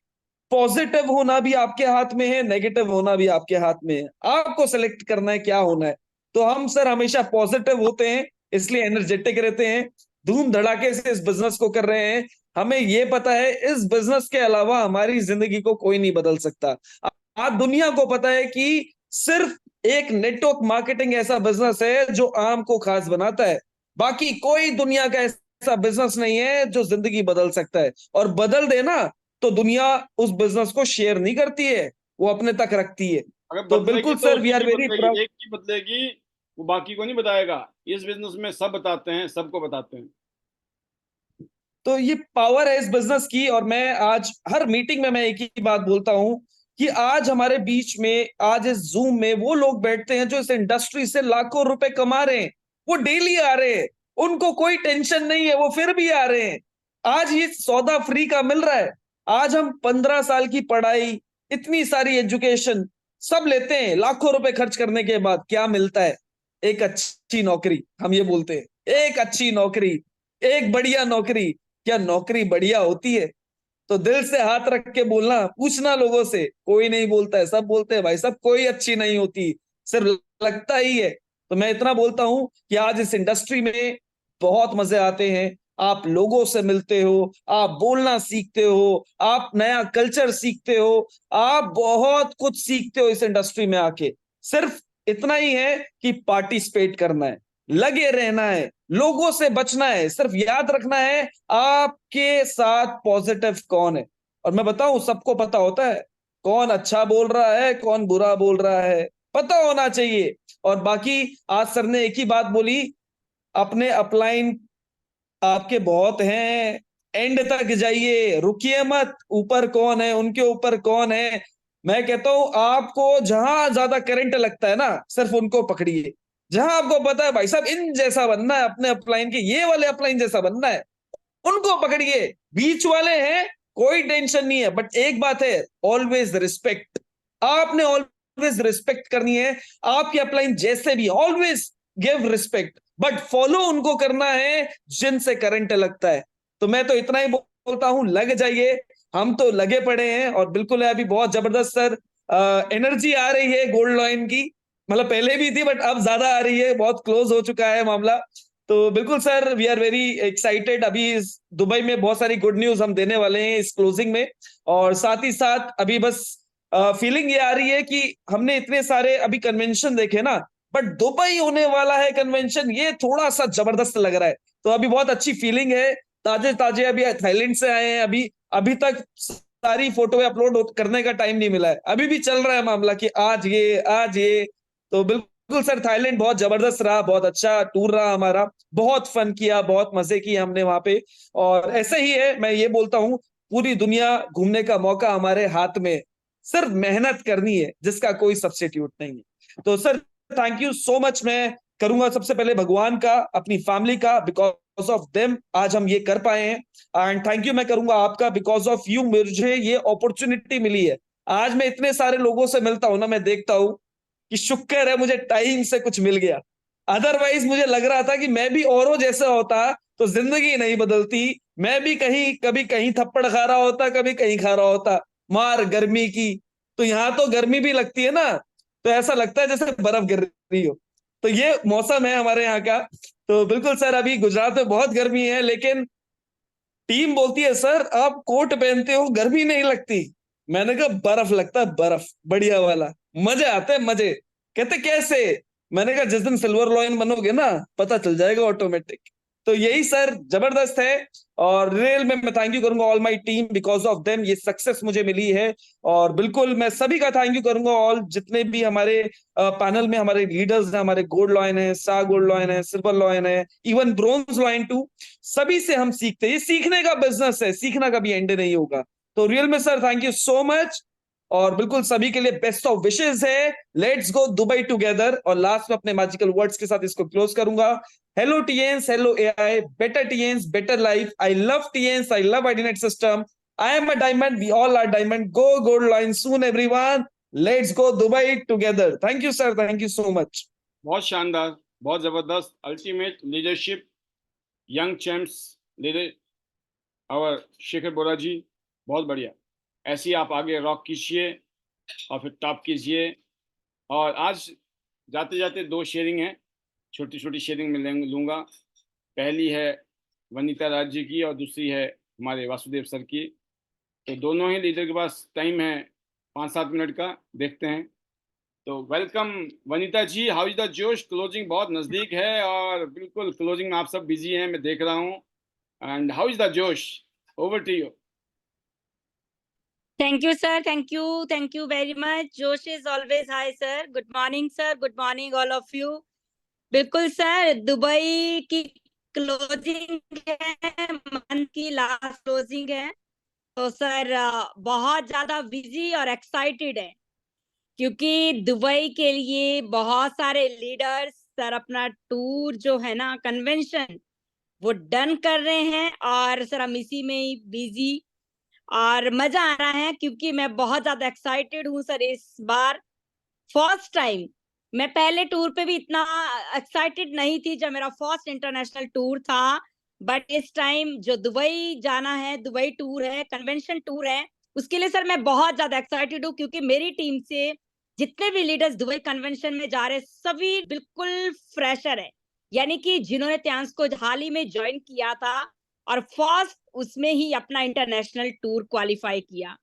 पॉजिटिव होना भी आपके हाथ में है, नेगेटिव होना भी आपके हाथ में है, आपको सेलेक्ट करना है क्या होना है। तो हम सर हमेशा पॉजिटिव होते हैं, इसलिए एनर्जेटिक रहते हैं, धूम धड़ाके से इस बिजनेस को कर रहे हैं। हमें ये पता है इस बिजनेस के अलावा हमारी जिंदगी को कोई नहीं बदल सकता। आज दुनिया को पता है कि सिर्फ एक नेटवर्क मार्केटिंग ऐसा बिजनेस है जो आम को खास बनाता है। बाकी कोई दुनिया का ऐसा बिजनेस नहीं है जो जिंदगी बदल सकता है, और बदल देना तो दुनिया उस बिजनेस को शेयर नहीं करती है, वो अपने तक रखती है। अगर तो बदलेगी बिल्कुल तो सर, वी उसी आर की वेरी बदलेगी, एक की बदलेगी, वो बाकी को नहीं बताएगा। इस बिजनेस में सब बताते हैं, सबको बताते हैं। तो ये पावर है इस बिजनेस की। और मैं आज हर मीटिंग में मैं एक ही बात बोलता हूं कि आज हमारे बीच में, आज इस जूम में वो लोग बैठते हैं जो इस इंडस्ट्री से लाखों रुपए कमा रहे हैं। वो डेली आ रहे हैं, उनको कोई टेंशन नहीं है, वो फिर भी आ रहे हैं। आज ये सौदा फ्री का मिल रहा है। आज हम 15 साल की पढ़ाई, इतनी सारी एजुकेशन सब लेते हैं, लाखों रुपए खर्च करने के बाद क्या मिलता है? एक अच्छी नौकरी। हम ये बोलते हैं एक अच्छी नौकरी, एक बढ़िया नौकरी। क्या नौकरी बढ़िया होती है? तो दिल से हाथ रख के बोलना, पूछना लोगों से, कोई नहीं बोलता है, सब बोलते हैं भाई साहब कोई अच्छी नहीं होती, सिर्फ लगता ही है। तो मैं इतना बोलता हूं कि आज इस इंडस्ट्री में बहुत मजे आते हैं। आप लोगों से मिलते हो, आप बोलना सीखते हो, आप नया कल्चर सीखते हो, आप बहुत कुछ सीखते हो इस इंडस्ट्री में आके। सिर्फ इतना ही है कि पार्टिसिपेट करना है, लगे रहना है, लोगों से बचना है। सिर्फ याद रखना है आपके साथ पॉजिटिव कौन है। और मैं बताऊं, सबको पता होता है कौन अच्छा बोल रहा है, कौन बुरा बोल रहा है, पता होना चाहिए। और बाकी आज सर ने एक ही बात बोली, अपने अपलाइन आपके बहुत हैं, एंड तक जाइए, रुकिए मत। ऊपर कौन है, उनके ऊपर कौन है। मैं कहता हूं आपको जहां ज्यादा करंट लगता है ना, सिर्फ उनको पकड़िए। जहां आपको पता है भाई साहब इन जैसा बनना है, अपने अपलाइन के ये वाले अपलाइन जैसा बनना है, उनको पकड़िए। बीच वाले हैं कोई टेंशन नहीं है, बट एक बात है, ऑलवेज रिस्पेक्ट। आपने ऑलवेज रिस्पेक्ट करनी है। आपके अपलाइन जैसे भी, always give respect, but follow उनको करना है जिनसे करंट लगता है। तो मैं तो इतना ही बोलता हूं, लग जाइए। हम तो लगे पड़े हैं और बिल्कुल है, अभी बहुत जबरदस्त सर एनर्जी आ रही है गोल्ड लॉइन की। मतलब पहले भी थी बट अब ज्यादा आ रही है, बहुत क्लोज हो चुका है मामला। तो बिल्कुल sir, we are very excited. अभी इस दुबई में बहुत सारी गुड न्यूज हम देने वाले हैं इस क्लोजिंग में। और साथ ही साथ अभी बस फीलिंग ये आ रही है कि हमने इतने सारे अभी कन्वेंशन देखे ना, बट दुबई होने वाला है कन्वेंशन, ये थोड़ा सा जबरदस्त लग रहा है। तो अभी बहुत अच्छी फीलिंग है। ताजे ताजे अभी थाईलैंड से आए हैं, अभी अभी तक सारी फोटो अपलोड करने का टाइम नहीं मिला है, अभी भी चल रहा है मामला कि आज ये आज ये। तो बिल्कुल सर, थाईलैंड बहुत जबरदस्त रहा, बहुत अच्छा टूर रहा हमारा, बहुत फन किया, बहुत मजे किए हमने वहां पे। और ऐसे ही है, मैं ये बोलता हूँ, पूरी दुनिया घूमने का मौका हमारे हाथ में है। सिर्फ मेहनत करनी है, जिसका कोई सब्स्टिट्यूट नहीं है। तो sir thank you so much. मैं करूंगा सबसे पहले भगवान का, अपनी फैमिली का, बिकॉज ऑफ देम आज हम ये कर पाए हैं। एंड थैंक यू मैं करूंगा आपका, बिकॉज ऑफ यू मुझे ये अपॉर्चुनिटी मिली है। आज मैं इतने सारे लोगों से मिलता हूं ना, मैं देखता हूं कि शुक्र है मुझे टाइम से कुछ मिल गया। अदरवाइज मुझे लग रहा था कि मैं भी औरों जैसा होता तो जिंदगी नहीं बदलती। मैं भी कहीं कभी कहीं थप्पड़ खा रहा होता, कभी कहीं खा रहा होता मार गर्मी की। तो यहाँ तो गर्मी भी लगती है ना, तो ऐसा लगता है जैसे बर्फ गिर रही हो। तो ये मौसम है हमारे यहाँ का। तो बिल्कुल सर, अभी गुजरात में बहुत गर्मी है, लेकिन टीम बोलती है सर आप कोट पहनते हो गर्मी नहीं लगती। मैंने कहा बर्फ लगता है, बर्फ बढ़िया वाला, मजे आते हैं मजे। कहते कैसे? मैंने कहा जिस दिन सिल्वर लॉइन बनोगे ना, पता चल जाएगा ऑटोमेटिक। तो यही सर जबरदस्त है। और रियल में मैं थैंक यू करूंगा all my team, because of them ये सक्सेस मुझे मिली है। और बिल्कुल मैं सभी का थैंक यू करूंगा, ऑल जितने भी हमारे पैनल में हमारे लीडर्स हैं, हमारे गोल्ड लॉइन है, स्टार गोल्ड लॉइन है, सिल्वर लॉइन है, इवन ब्रोंज लॉइन टू। सभी से हम सीखते हैं, ये सीखने का बिजनेस है, सीखना कभी एंड नहीं होगा। तो रियल में sir thank you so much. और बिल्कुल सभी के लिए बेस्ट ऑफ विशेष है। Let's go Dubai together. और लास्ट में अपने मैजिकल वर्ड्स के साथ इसको क्लोज करूंगा। Hello Tiens, hello AI, better Tiens, better life. I love Tiens, I love IDNet system. I am a diamond, we all are diamond. Go gold line soon everyone. Let's go Dubai together. Thank you sir, thank you so much. बहुत शानदार, बहुत जबरदस्त, ultimate leadership, young champs leader और शेखर बोरा जी, बहुत बढ़िया। ऐसे ही आप आगे रॉक कीजिए और फिर टॉप कीजिए। और आज जाते जाते दो शेयरिंग हैं, छोटी छोटी शेयरिंग में लूँगा। पहली है वनीता राज जी की और दूसरी है हमारे वासुदेव सर की। तो दोनों ही लीडर के पास टाइम है 5-7 मिनट का, देखते हैं। तो welcome Vanita ji, how is the जोश? क्लोजिंग बहुत नजदीक है और बिल्कुल क्लोजिंग में आप सब बिजी हैं, मैं देख रहा हूँ। एंड हाउ इज द जोश? Over to you. Thank you, sir. Thank you. Thank you very much. Josh is always high, sir. Good morning, sir. Good morning, all of you. बिल्कुल सर, दुबई की क्लोजिंग है, मंथ की लास्ट क्लोजिंग है। तो सर बहुत ज्यादा बिजी और एक्साइटेड है क्योंकि दुबई के लिए बहुत सारे लीडर्स सर अपना टूर जो है ना, कन्वेंशन, वो डन कर रहे हैं और सर हम इसी में ही बिजी और मजा आ रहा है क्योंकि मैं बहुत ज्यादा एक्साइटेड हूँ सर। इस बार फर्स्ट टाइम, मैं पहले टूर पे भी इतना एक्साइटेड नहीं थी जब मेरा फर्स्ट इंटरनेशनल टूर था, बट इस टाइम जो दुबई जाना है, दुबई टूर है, कन्वेंशन टूर है, उसके लिए सर मैं बहुत ज्यादा एक्साइटेड हूँ क्योंकि मेरी टीम से जितने भी लीडर्स दुबई कन्वेंशन में जा रहे हैं सभी बिल्कुल फ्रेशर है, यानी कि जिन्होंने त्यांस को हाल ही में ज्वाइन किया था और फर्स्ट उसमें ही अपना इंटरनेशनल टूर क्वालिफाई किया।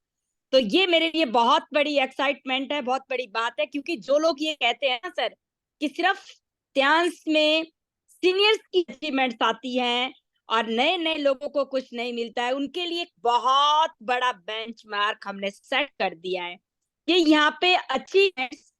तो ये मेरे लिए बहुत बड़ी एक्साइटमेंट है, बहुत बड़ी बात है क्योंकि जो लोग ये कहते हैं ना सर कि सिर्फ त्यांस में सीनियर्स की अचीवमेंट्स आती हैं और नए नए लोगों को कुछ नहीं मिलता है, उनके लिए एक बहुत बड़ा बेंचमार्क हमने सेट कर दिया है कि यहाँ पे अचीवमेंट्स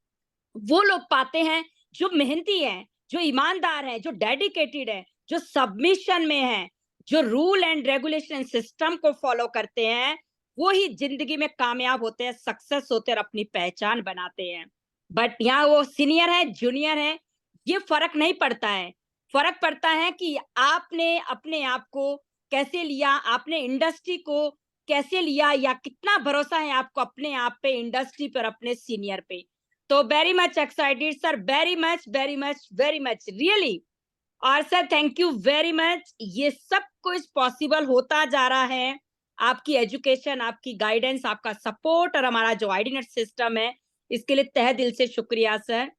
वो लोग पाते हैं जो मेहनती हैं, जो ईमानदार हैं, जो डेडिकेटेड है, जो सबमिशन में है, जो रूल एंड रेगुलेशन सिस्टम को फॉलो करते हैं, वो ही जिंदगी में कामयाब होते हैं, सक्सेस होते हैं और अपनी पहचान बनाते हैं। बट यहाँ वो सीनियर है, जूनियर है, ये फर्क नहीं पड़ता है। फर्क पड़ता है कि आपने अपने आप को कैसे लिया, आपने इंडस्ट्री को कैसे लिया, या कितना भरोसा है आपको अपने आप पे, इंडस्ट्री पर, अपने सीनियर पे। तो very much excited sir, very much really. और sir thank you very much, ये सब कुछ पॉसिबल होता जा रहा है आपकी एजुकेशन, आपकी गाइडेंस, आपका सपोर्ट और हमारा जो आईडीनेट सिस्टम है, इसके लिए तहे दिल से शुक्रिया सर।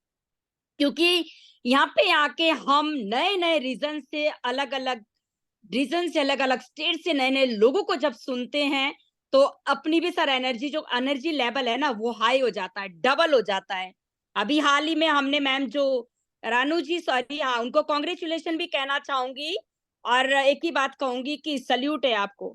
क्योंकि यहाँ पे आके हम नए नए रीजन से, अलग अलग स्टेट से नए नए लोगों को जब सुनते हैं तो अपनी भी सर एनर्जी, जो एनर्जी लेवल है ना, वो हाई हो जाता है, डबल हो जाता है। अभी हाल ही में हमने मैम जो रानू जी, सॉरी, हाँ, उनको कॉन्ग्रेचुलेशन भी कहना चाहूंगी और एक ही बात कहूंगी कि सल्यूट है आपको।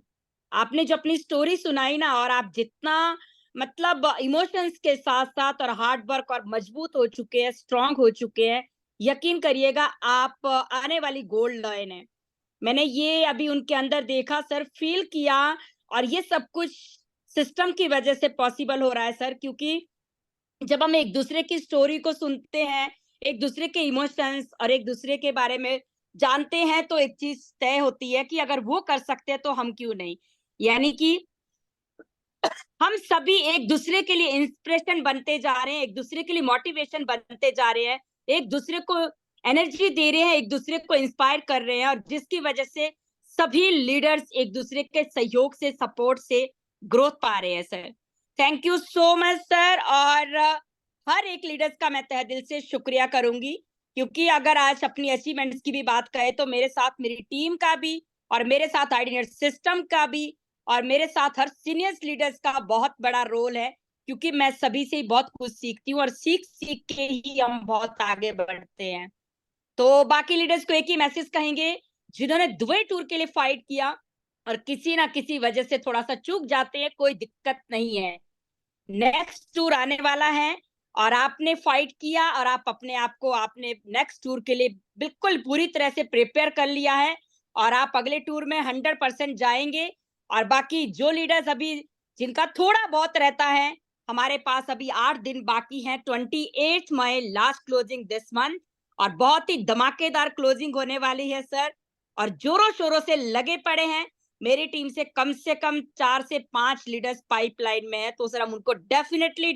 आपने जो अपनी स्टोरी सुनाई ना, और आप जितना मतलब इमोशंस के साथ साथ और हार्ड वर्क और मजबूत हो चुके हैं, स्ट्रांग हो चुके हैं, यकीन करिएगा आप आने वाली गोल्ड लाइन है। मैंने ये अभी उनके अंदर देखा सर, फील किया, और ये सब कुछ सिस्टम की वजह से पॉसिबल हो रहा है सर। क्योंकि जब हम एक दूसरे की स्टोरी को सुनते हैं, एक दूसरे के इमोशंस और एक दूसरे के बारे में जानते हैं, तो एक चीज तय होती है कि अगर वो कर सकते हैं तो हम क्यों नहीं। यानी कि हम सभी एक दूसरे के लिए इंस्पिरेशन बनते जा रहे हैं, एक दूसरे के लिए मोटिवेशन बनते जा रहे हैं, एक दूसरे को एनर्जी दे रहे हैं, एक दूसरे को इंस्पायर कर रहे हैं, और जिसकी वजह से सभी लीडर्स एक दूसरे के सहयोग से, सपोर्ट से ग्रोथ पा रहे हैं sir. Thank you so much sir. और हर एक लीडर्स का मैं तहे दिल से शुक्रिया करूंगी, क्योंकि अगर आज अपनी अचीवमेंट्स की भी बात करें तो मेरे साथ मेरी टीम का भी, और मेरे साथ आईडीनेट सिस्टम का भी, और मेरे साथ हर सीनियर्स लीडर्स का बहुत बड़ा रोल है, क्योंकि मैं सभी से बहुत कुछ सीखती हूँ और सीख सीख के ही हम बहुत आगे बढ़ते हैं। तो बाकी लीडर्स को एक ही मैसेज कहेंगे, जिन्होंने दुबई टूर के लिए फाइट किया और किसी ना किसी वजह से थोड़ा सा चूक जाते हैं, कोई दिक्कत नहीं है, नेक्स्ट टूर आने वाला है और आपने फाइट किया और आप अपने आप को, आपने नेक्स्ट टूर के लिए बिल्कुल पूरी तरह से प्रिपेयर कर लिया है और आप अगले टूर में 100% जाएंगे। और बाकी जो लीडर्स अभी जिनका थोड़ा बहुत रहता है, हमारे पास अभी 8 दिन बाकी हैं, 28 मई लास्ट क्लोजिंग दिस मंथ, और बहुत ही धमाकेदार क्लोजिंग होने वाली है सर। और जोरों शोरों से लगे पड़े हैं, मेरी टीम से कम 4 से 5 लीडर्स पाइपलाइन में है, तो सर हम उनको डेफिनेटली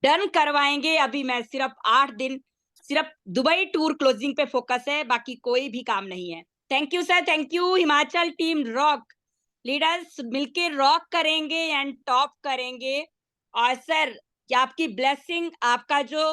डन करवाएंगे। अभी मैं सिर्फ 8 दिन सिर्फ दुबई टूर क्लोजिंग पे फोकस है, बाकी कोई भी काम नहीं है। Thank you sir, thank you. Himachal team rock, leaders मिलके रॉक करेंगे एंड टॉप करेंगे। और सर आपकी ब्लेसिंग, आपका जो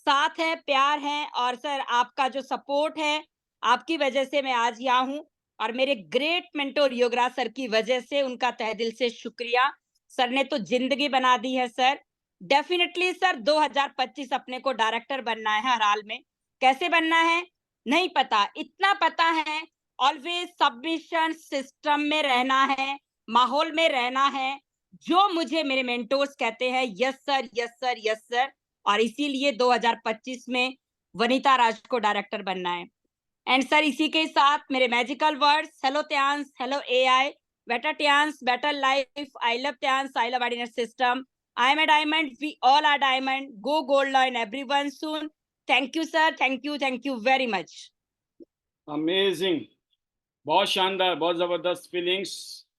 साथ है, प्यार है, और सर आपका जो सपोर्ट है, आपकी वजह से मैं आज यहाँ हूँ, और मेरे ग्रेट मेंटोर योगराज सर की वजह से, उनका तहे दिल से शुक्रिया। सर ने तो जिंदगी बना दी है सर। डेफिनेटली सर 2025 अपने को डायरेक्टर बनना है हर हाल में। कैसे बनना है नहीं पता, इतना पता है ऑलवेज सबमिशन सिस्टम में रहना है, माहौल में रहना है, जो मुझे मेरे मेंटोर्स कहते हैं yes sir yes sir yes sir, और इसीलिए 2025 में वनीता राज को डायरेक्टर बनना है। एंड सर इसी के साथ मेरे magical words, hello Tiens, hello AI, better Tiens, better life, I love Tiens, I love IDNet system, I am a diamond, we all are diamond, go gold lion everyone soon. Thank you sir, thank you very much. Amazing, बहुत शानदार, बहुत जबरदस्त फीलिंग्स।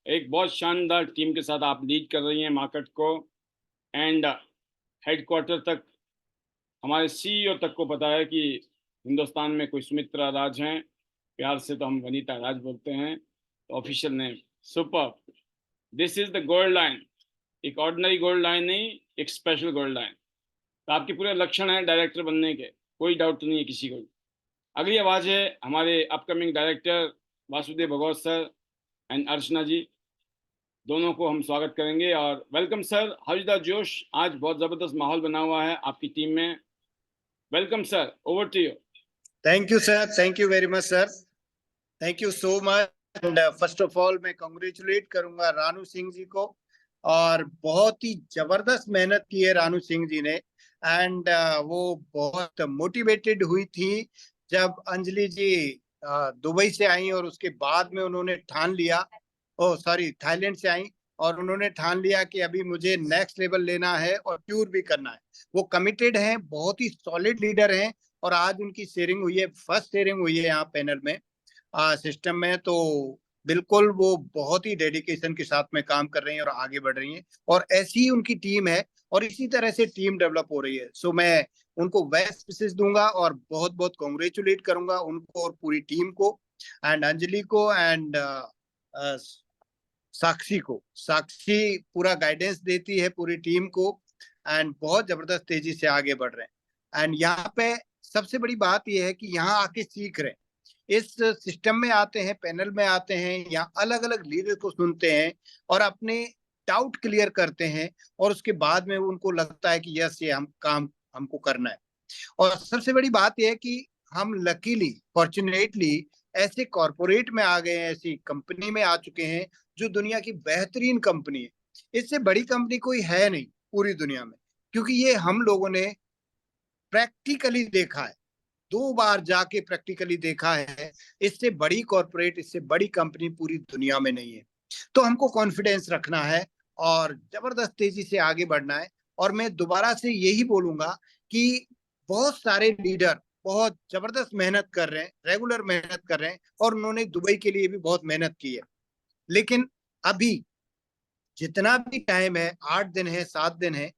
एक बहुत शानदार टीम के साथ आप लीड कर रही हैं मार्केट को, एंड हेडक्वार्टर तक हमारे सीईओ तक को पता है कि हिंदुस्तान में कोई सुमित्रा राज हैं, प्यार से तो हम वनीता राज बोलते हैं, तो official name. Super, this is the gold line, एक ऑर्डिनरी गोल्ड लाइन नहीं, एक स्पेशल गोल्ड लाइन। तो आपके पूरे लक्षण हैं डायरेक्टर बनने के, कोई डाउट नहीं है किसी को। अगली आवाज है हमारे upcoming director Vasudev Bhagwat sir and Archana ji, दोनों को हम स्वागत करेंगे। और welcome sir, how is the josh? आज बहुत जबरदस्त माहौल बना हुआ है आपकी टीम में। Welcome sir, over to you. Thank you sir, thank you very much sir, thank you so much. And first of all मैं कांग्रेचुलेट करूंगा रानू सिंह जी को, और बहुत ही जबरदस्त मेहनत की है रानू सिंह जी ने। एंड वो बहुत मोटिवेटेड हुई थी जब अंजलि जी दुबई से आई और उसके बाद में उन्होंने ठान लिया, थाईलैंड से आई और उन्होंने ठान लिया कि अभी मुझे नेक्स्ट लेवल लेना है और टूर भी करना है। वो कमिटेड हैं, बहुत ही सॉलिड लीडर हैं, और आज उनकी शेयरिंग हुई है, फर्स्ट शेयरिंग हुई है यहाँ पैनल में सिस्टम में। तो बिल्कुल वो बहुत ही डेडिकेशन के साथ में काम कर रही हैं और आगे बढ़ रही हैं, और ऐसी ही उनकी टीम है और इसी तरह से टीम डेवलप हो रही है। सो मैं उनको बेस्ट विशेस दूंगा और बहुत बहुत कांग्रेचुलेट करूंगा उनको और पूरी टीम को, एंड अंजलि को, एंड साक्षी को। साक्षी पूरा गाइडेंस देती है पूरी टीम को, एंड बहुत जबरदस्त तेजी से आगे बढ़ रहे हैं। एंड यहाँ पे सबसे बड़ी बात यह है कि यहाँ आके सीख रहे हैं, इस सिस्टम में आते हैं, पैनल में आते हैं, यहाँ अलग अलग लीडर को सुनते हैं और अपने डाउट क्लियर करते हैं, और उसके बाद में उनको लगता है कि यस ये हम काम हमको करना है। और सबसे बड़ी बात यह है कि हम लकीली फॉर्चुनेटली ऐसे कॉर्पोरेट में आ गए हैं, ऐसी कंपनी में आ चुके हैं जो दुनिया की बेहतरीन कंपनी है। इससे बड़ी कंपनी कोई है नहीं पूरी दुनिया में, क्योंकि ये हम लोगों ने प्रैक्टिकली देखा है, 2 बार जाके प्रैक्टिकली देखा है। इससे बड़ी कॉर्पोरेट, इससे बड़ी कंपनी पूरी दुनिया में नहीं है। तो हमको कॉन्फिडेंस रखना है और जबरदस्त तेजी से आगे बढ़ना है। और मैं दोबारा से यही बोलूंगा कि बहुत सारे लीडर बहुत जबरदस्त मेहनत कर रहे हैं, रेगुलर मेहनत कर रहे हैं, और उन्होंने दुबई के लिए भी बहुत मेहनत की है। लेकिन अभी जितना भी टाइम है, 8 दिन है, 7 दिन है,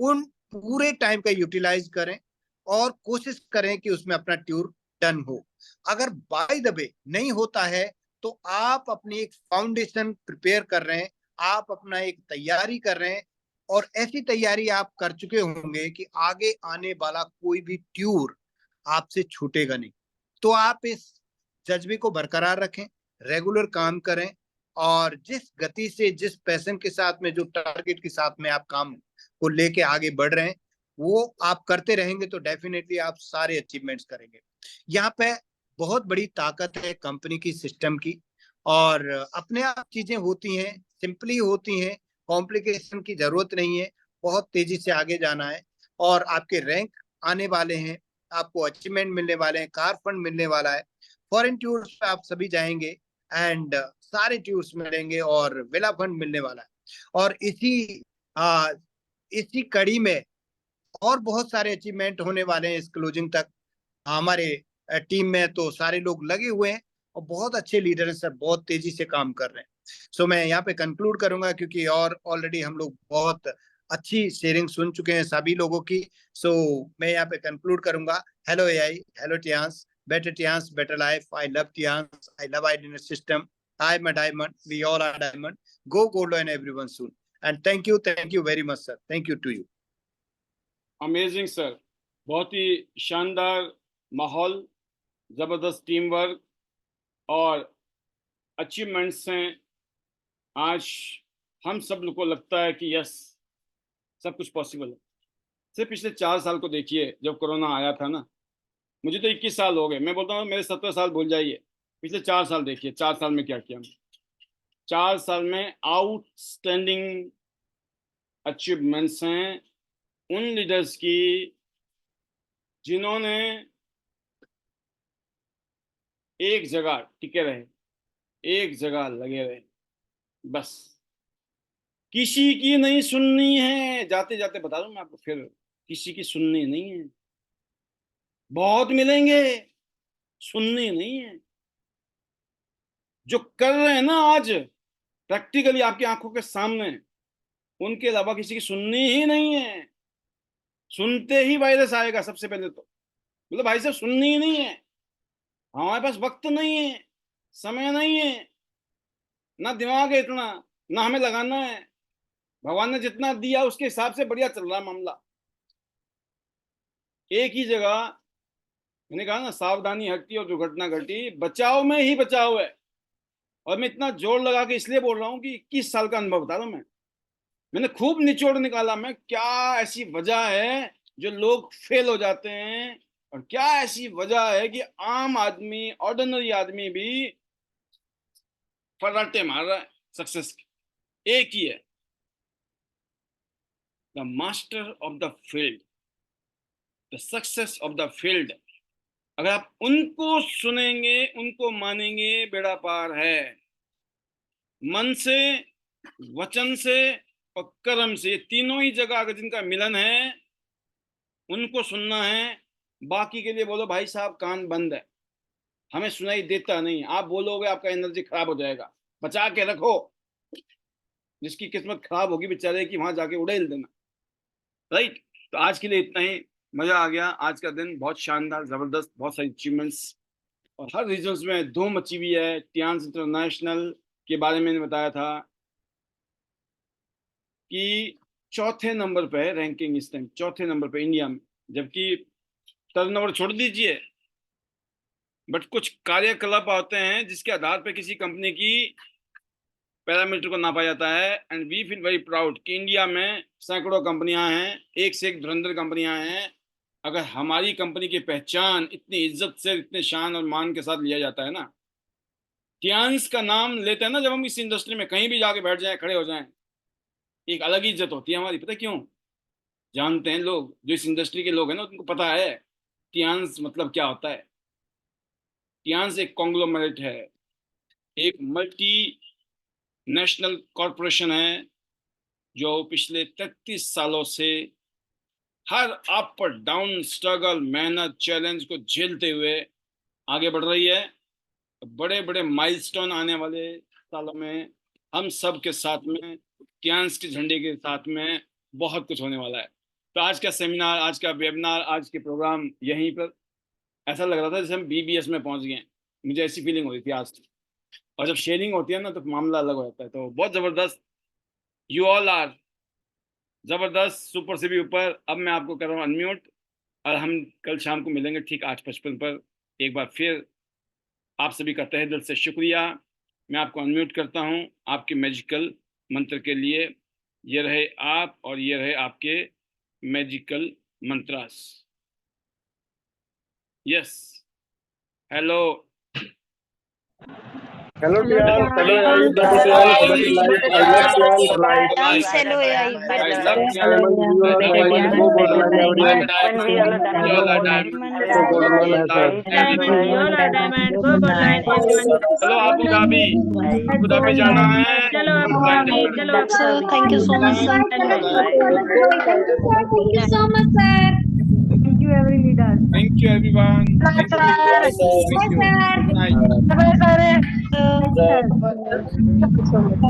उन पूरे टाइम का यूटिलाइज करें और कोशिश करें कि उसमें अपना टूर डन हो। अगर बाय द वे नहीं होता है तो आप अपनी एक फाउंडेशन प्रिपेयर कर रहे हैं, आप अपना एक तैयारी कर रहे हैं, और ऐसी तैयारी आप कर चुके होंगे कि आगे आने वाला कोई भी टूर आपसे छूटेगा नहीं। तो आप इस जज्बे को बरकरार रखें, रेगुलर काम करें, और जिस गति से, जिस पैशन के साथ में, जो टारगेट के साथ में आप काम को लेके आगे बढ़ रहे हैं, वो आप करते रहेंगे तो डेफिनेटली आप सारे अचीवमेंट्स करेंगे। यहाँ पे बहुत बड़ी ताकत है कंपनी की, सिस्टम की, और अपने आप चीजें होती हैं, सिंपली होती हैं, कॉम्प्लिकेशन की जरूरत नहीं है। बहुत तेजी से आगे जाना है और आपके रैंक आने वाले हैं, आपको अचीवमेंट मिलने वाले हैं, कार फंड मिलने वाला है, फॉरेन टूर्स पे आप सभी जाएंगे एंड सारे टूर्स मिलेंगे और विला फंड मिलने वाला है। और इसी कड़ी में और बहुत सारे अचीवमेंट होने वाले हैं इस क्लोजिंग तक। हमारे टीम में तो सारे लोग लगे हुए हैं और बहुत अच्छे लीडर हैं सर, बहुत तेजी से काम कर रहे हैं। सो मैं यहाँ पे कंक्लूड करूंगा क्योंकि और ऑलरेडी हम लोग बहुत अच्छी शेयरिंग सुन चुके हैं सभी लोगों की। सो मैं यहाँ पे कंक्लूड करूंगा। Hello AI, hello Tiens, better life, I love Tians, I love Identity System, I am a diamond, we all are diamond, go gold and everyone soon, and thank you very much sir, thank you to you। Amazing sir, बहुत ही शानदार माहौल, जबरदस्त टीम वर्क और अचीवमेंट्स हैं। आज हम सब लोग को लगता है कि यस सब कुछ पॉसिबल है। सिर्फ पिछले 4 साल को देखिए, जब कोरोना आया था ना, मुझे तो 21 साल हो गए, मैं बोलता हूँ मेरे 17 साल भूल जाइए, पिछले 4 साल देखिए, 4 साल में क्या किया हमने। 4 साल में आउटस्टैंडिंग अचीवमेंट्स हैं उन लीडर्स की जिन्होंने एक जगह टिके रहे, एक जगह लगे रहे, बस किसी की नहीं सुननी है। जाते जाते बता दूं मैं आपको, फिर किसी की सुननी नहीं है। बहुत मिलेंगे, सुननी नहीं है। जो कर रहे हैं ना आज प्रैक्टिकली आपकी आंखों के सामने, उनके अलावा किसी की सुननी ही नहीं है। सुनते ही वायरस आएगा सबसे पहले तो, मतलब भाई साहब सुननी ही नहीं है। हमारे पास वक्त नहीं है, समय नहीं है, ना दिमाग है इतना, ना हमें लगाना है। भगवान ने जितना दिया उसके हिसाब से बढ़िया चल रहा है मामला। एक ही जगह मैंने कहा ना, सावधानी हटती और दुर्घटना घटी, बचाव में ही बचाव है। और मैं इतना जोर लगा के इसलिए बोल रहा हूँ कि 21 साल का अनुभव बता रहा हूँ मैंने खूब निचोड़ निकाला मैं, क्या ऐसी वजह है जो लोग फेल हो जाते हैं, और क्या ऐसी वजह है कि आम आदमी, ऑर्डिनरी आदमी भी फर्राटे मार रहा है सक्सेस के। एक ही है, the master of the field, the success of the field. अगर आप उनको सुनेंगे, उनको मानेंगे, बेड़ा पार है। मन से, वचन से और कर्म से, ये तीनों ही जगह अगर जिनका मिलन है उनको सुनना है। बाकी के लिए बोलो भाई साहब कान बंद है, हमें सुनाई देता नहीं। आप बोलोगे आपका एनर्जी खराब हो जाएगा, बचा के रखो। जिसकी किस्मत खराब होगी बेचारे की, वहां जाके उड़ेल देना। राइट, तो आज के लिए इतना ही। मजा आ गया, आज का दिन बहुत शानदार, जबरदस्त, बहुत सारी अचीवमेंट्स और हर रीजन्स में धूम मची हुई है। टियांस इंटरनेशनल के बारे में मैंने बताया था कि चौथे नंबर पे है रैंकिंग इस टाइम, चौथे नंबर पे इंडिया में, जबकि टर्नओवर छोड़ दीजिए। बट कुछ कार्यकलाप होते हैं जिसके आधार पे किसी कंपनी की पैरामीटर को नापा जाता है। And we feel very proud कि इंडिया में सैकड़ों कंपनियां हैं, एक से एक धुरंधर कंपनियां हैं। अगर हमारी कंपनी की पहचान इतनी इज्जत से, इतने शान और मान के साथ लिया जाता है ना, टियांस का नाम लेते हैं ना, जब हम इस इंडस्ट्री में कहीं भी जाके बैठ जाएं, खड़े हो जाएं, एक अलग ही इज्जत होती है हमारी। पता क्यों? जानते हैं लोग, जो इस इंडस्ट्री के लोग हैं ना, उनको पता है टियांस मतलब क्या होता है। टियांस एक कॉन्ग्लोमरेट है, एक मल्टी नेशनल कॉरपोरेशन है जो पिछले 33 सालों से हर अप और डाउन, स्ट्रगल, मेहनत, चैलेंज को झेलते हुए आगे बढ़ रही है। बड़े बड़े माइलस्टोन आने वाले सालों में हम सब के साथ में, टियांस के झंडे के साथ में बहुत कुछ होने वाला है। तो आज का सेमिनार, आज का वेबिनार, आज के प्रोग्राम यहीं पर ऐसा लग रहा था जैसे हम BBS में पहुंच गए। मुझे ऐसी फीलिंग हो रही थी आज। और जब शेयरिंग होती है ना तो मामला अलग हो जाता है। तो बहुत जबरदस्त, यू ऑल आर जबरदस्त, सुपर से भी ऊपर। अब मैं आपको कर रहा हूँ अनम्यूट, और हम कल शाम को मिलेंगे ठीक 8:55 पर। एक बार फिर आप सभी का तहे दिल से शुक्रिया। मैं आपको अनम्यूट करता हूँ आपके मैजिकल मंत्र के लिए। ये रहे आप और ये रहे आपके magical mantras. Yes, hello Hello, Tian. Hello, everybody. I love Tian. Dance hello AI. I love Diamond, Tian. you are diamond, go borderline, everyone. You all are diamond. Go borderline, sir. चलो अबू धाबी, अबू धाबी जाना है। चलो अबू धाबी, चलो Abu Sir, Dhabi. thank you so much, sir. Thank you so much, sir. Thank you, every leader. Thank you everyone. Thank you. Bye, Thank you. sir. Good night. Bye, sir. Thank you so much.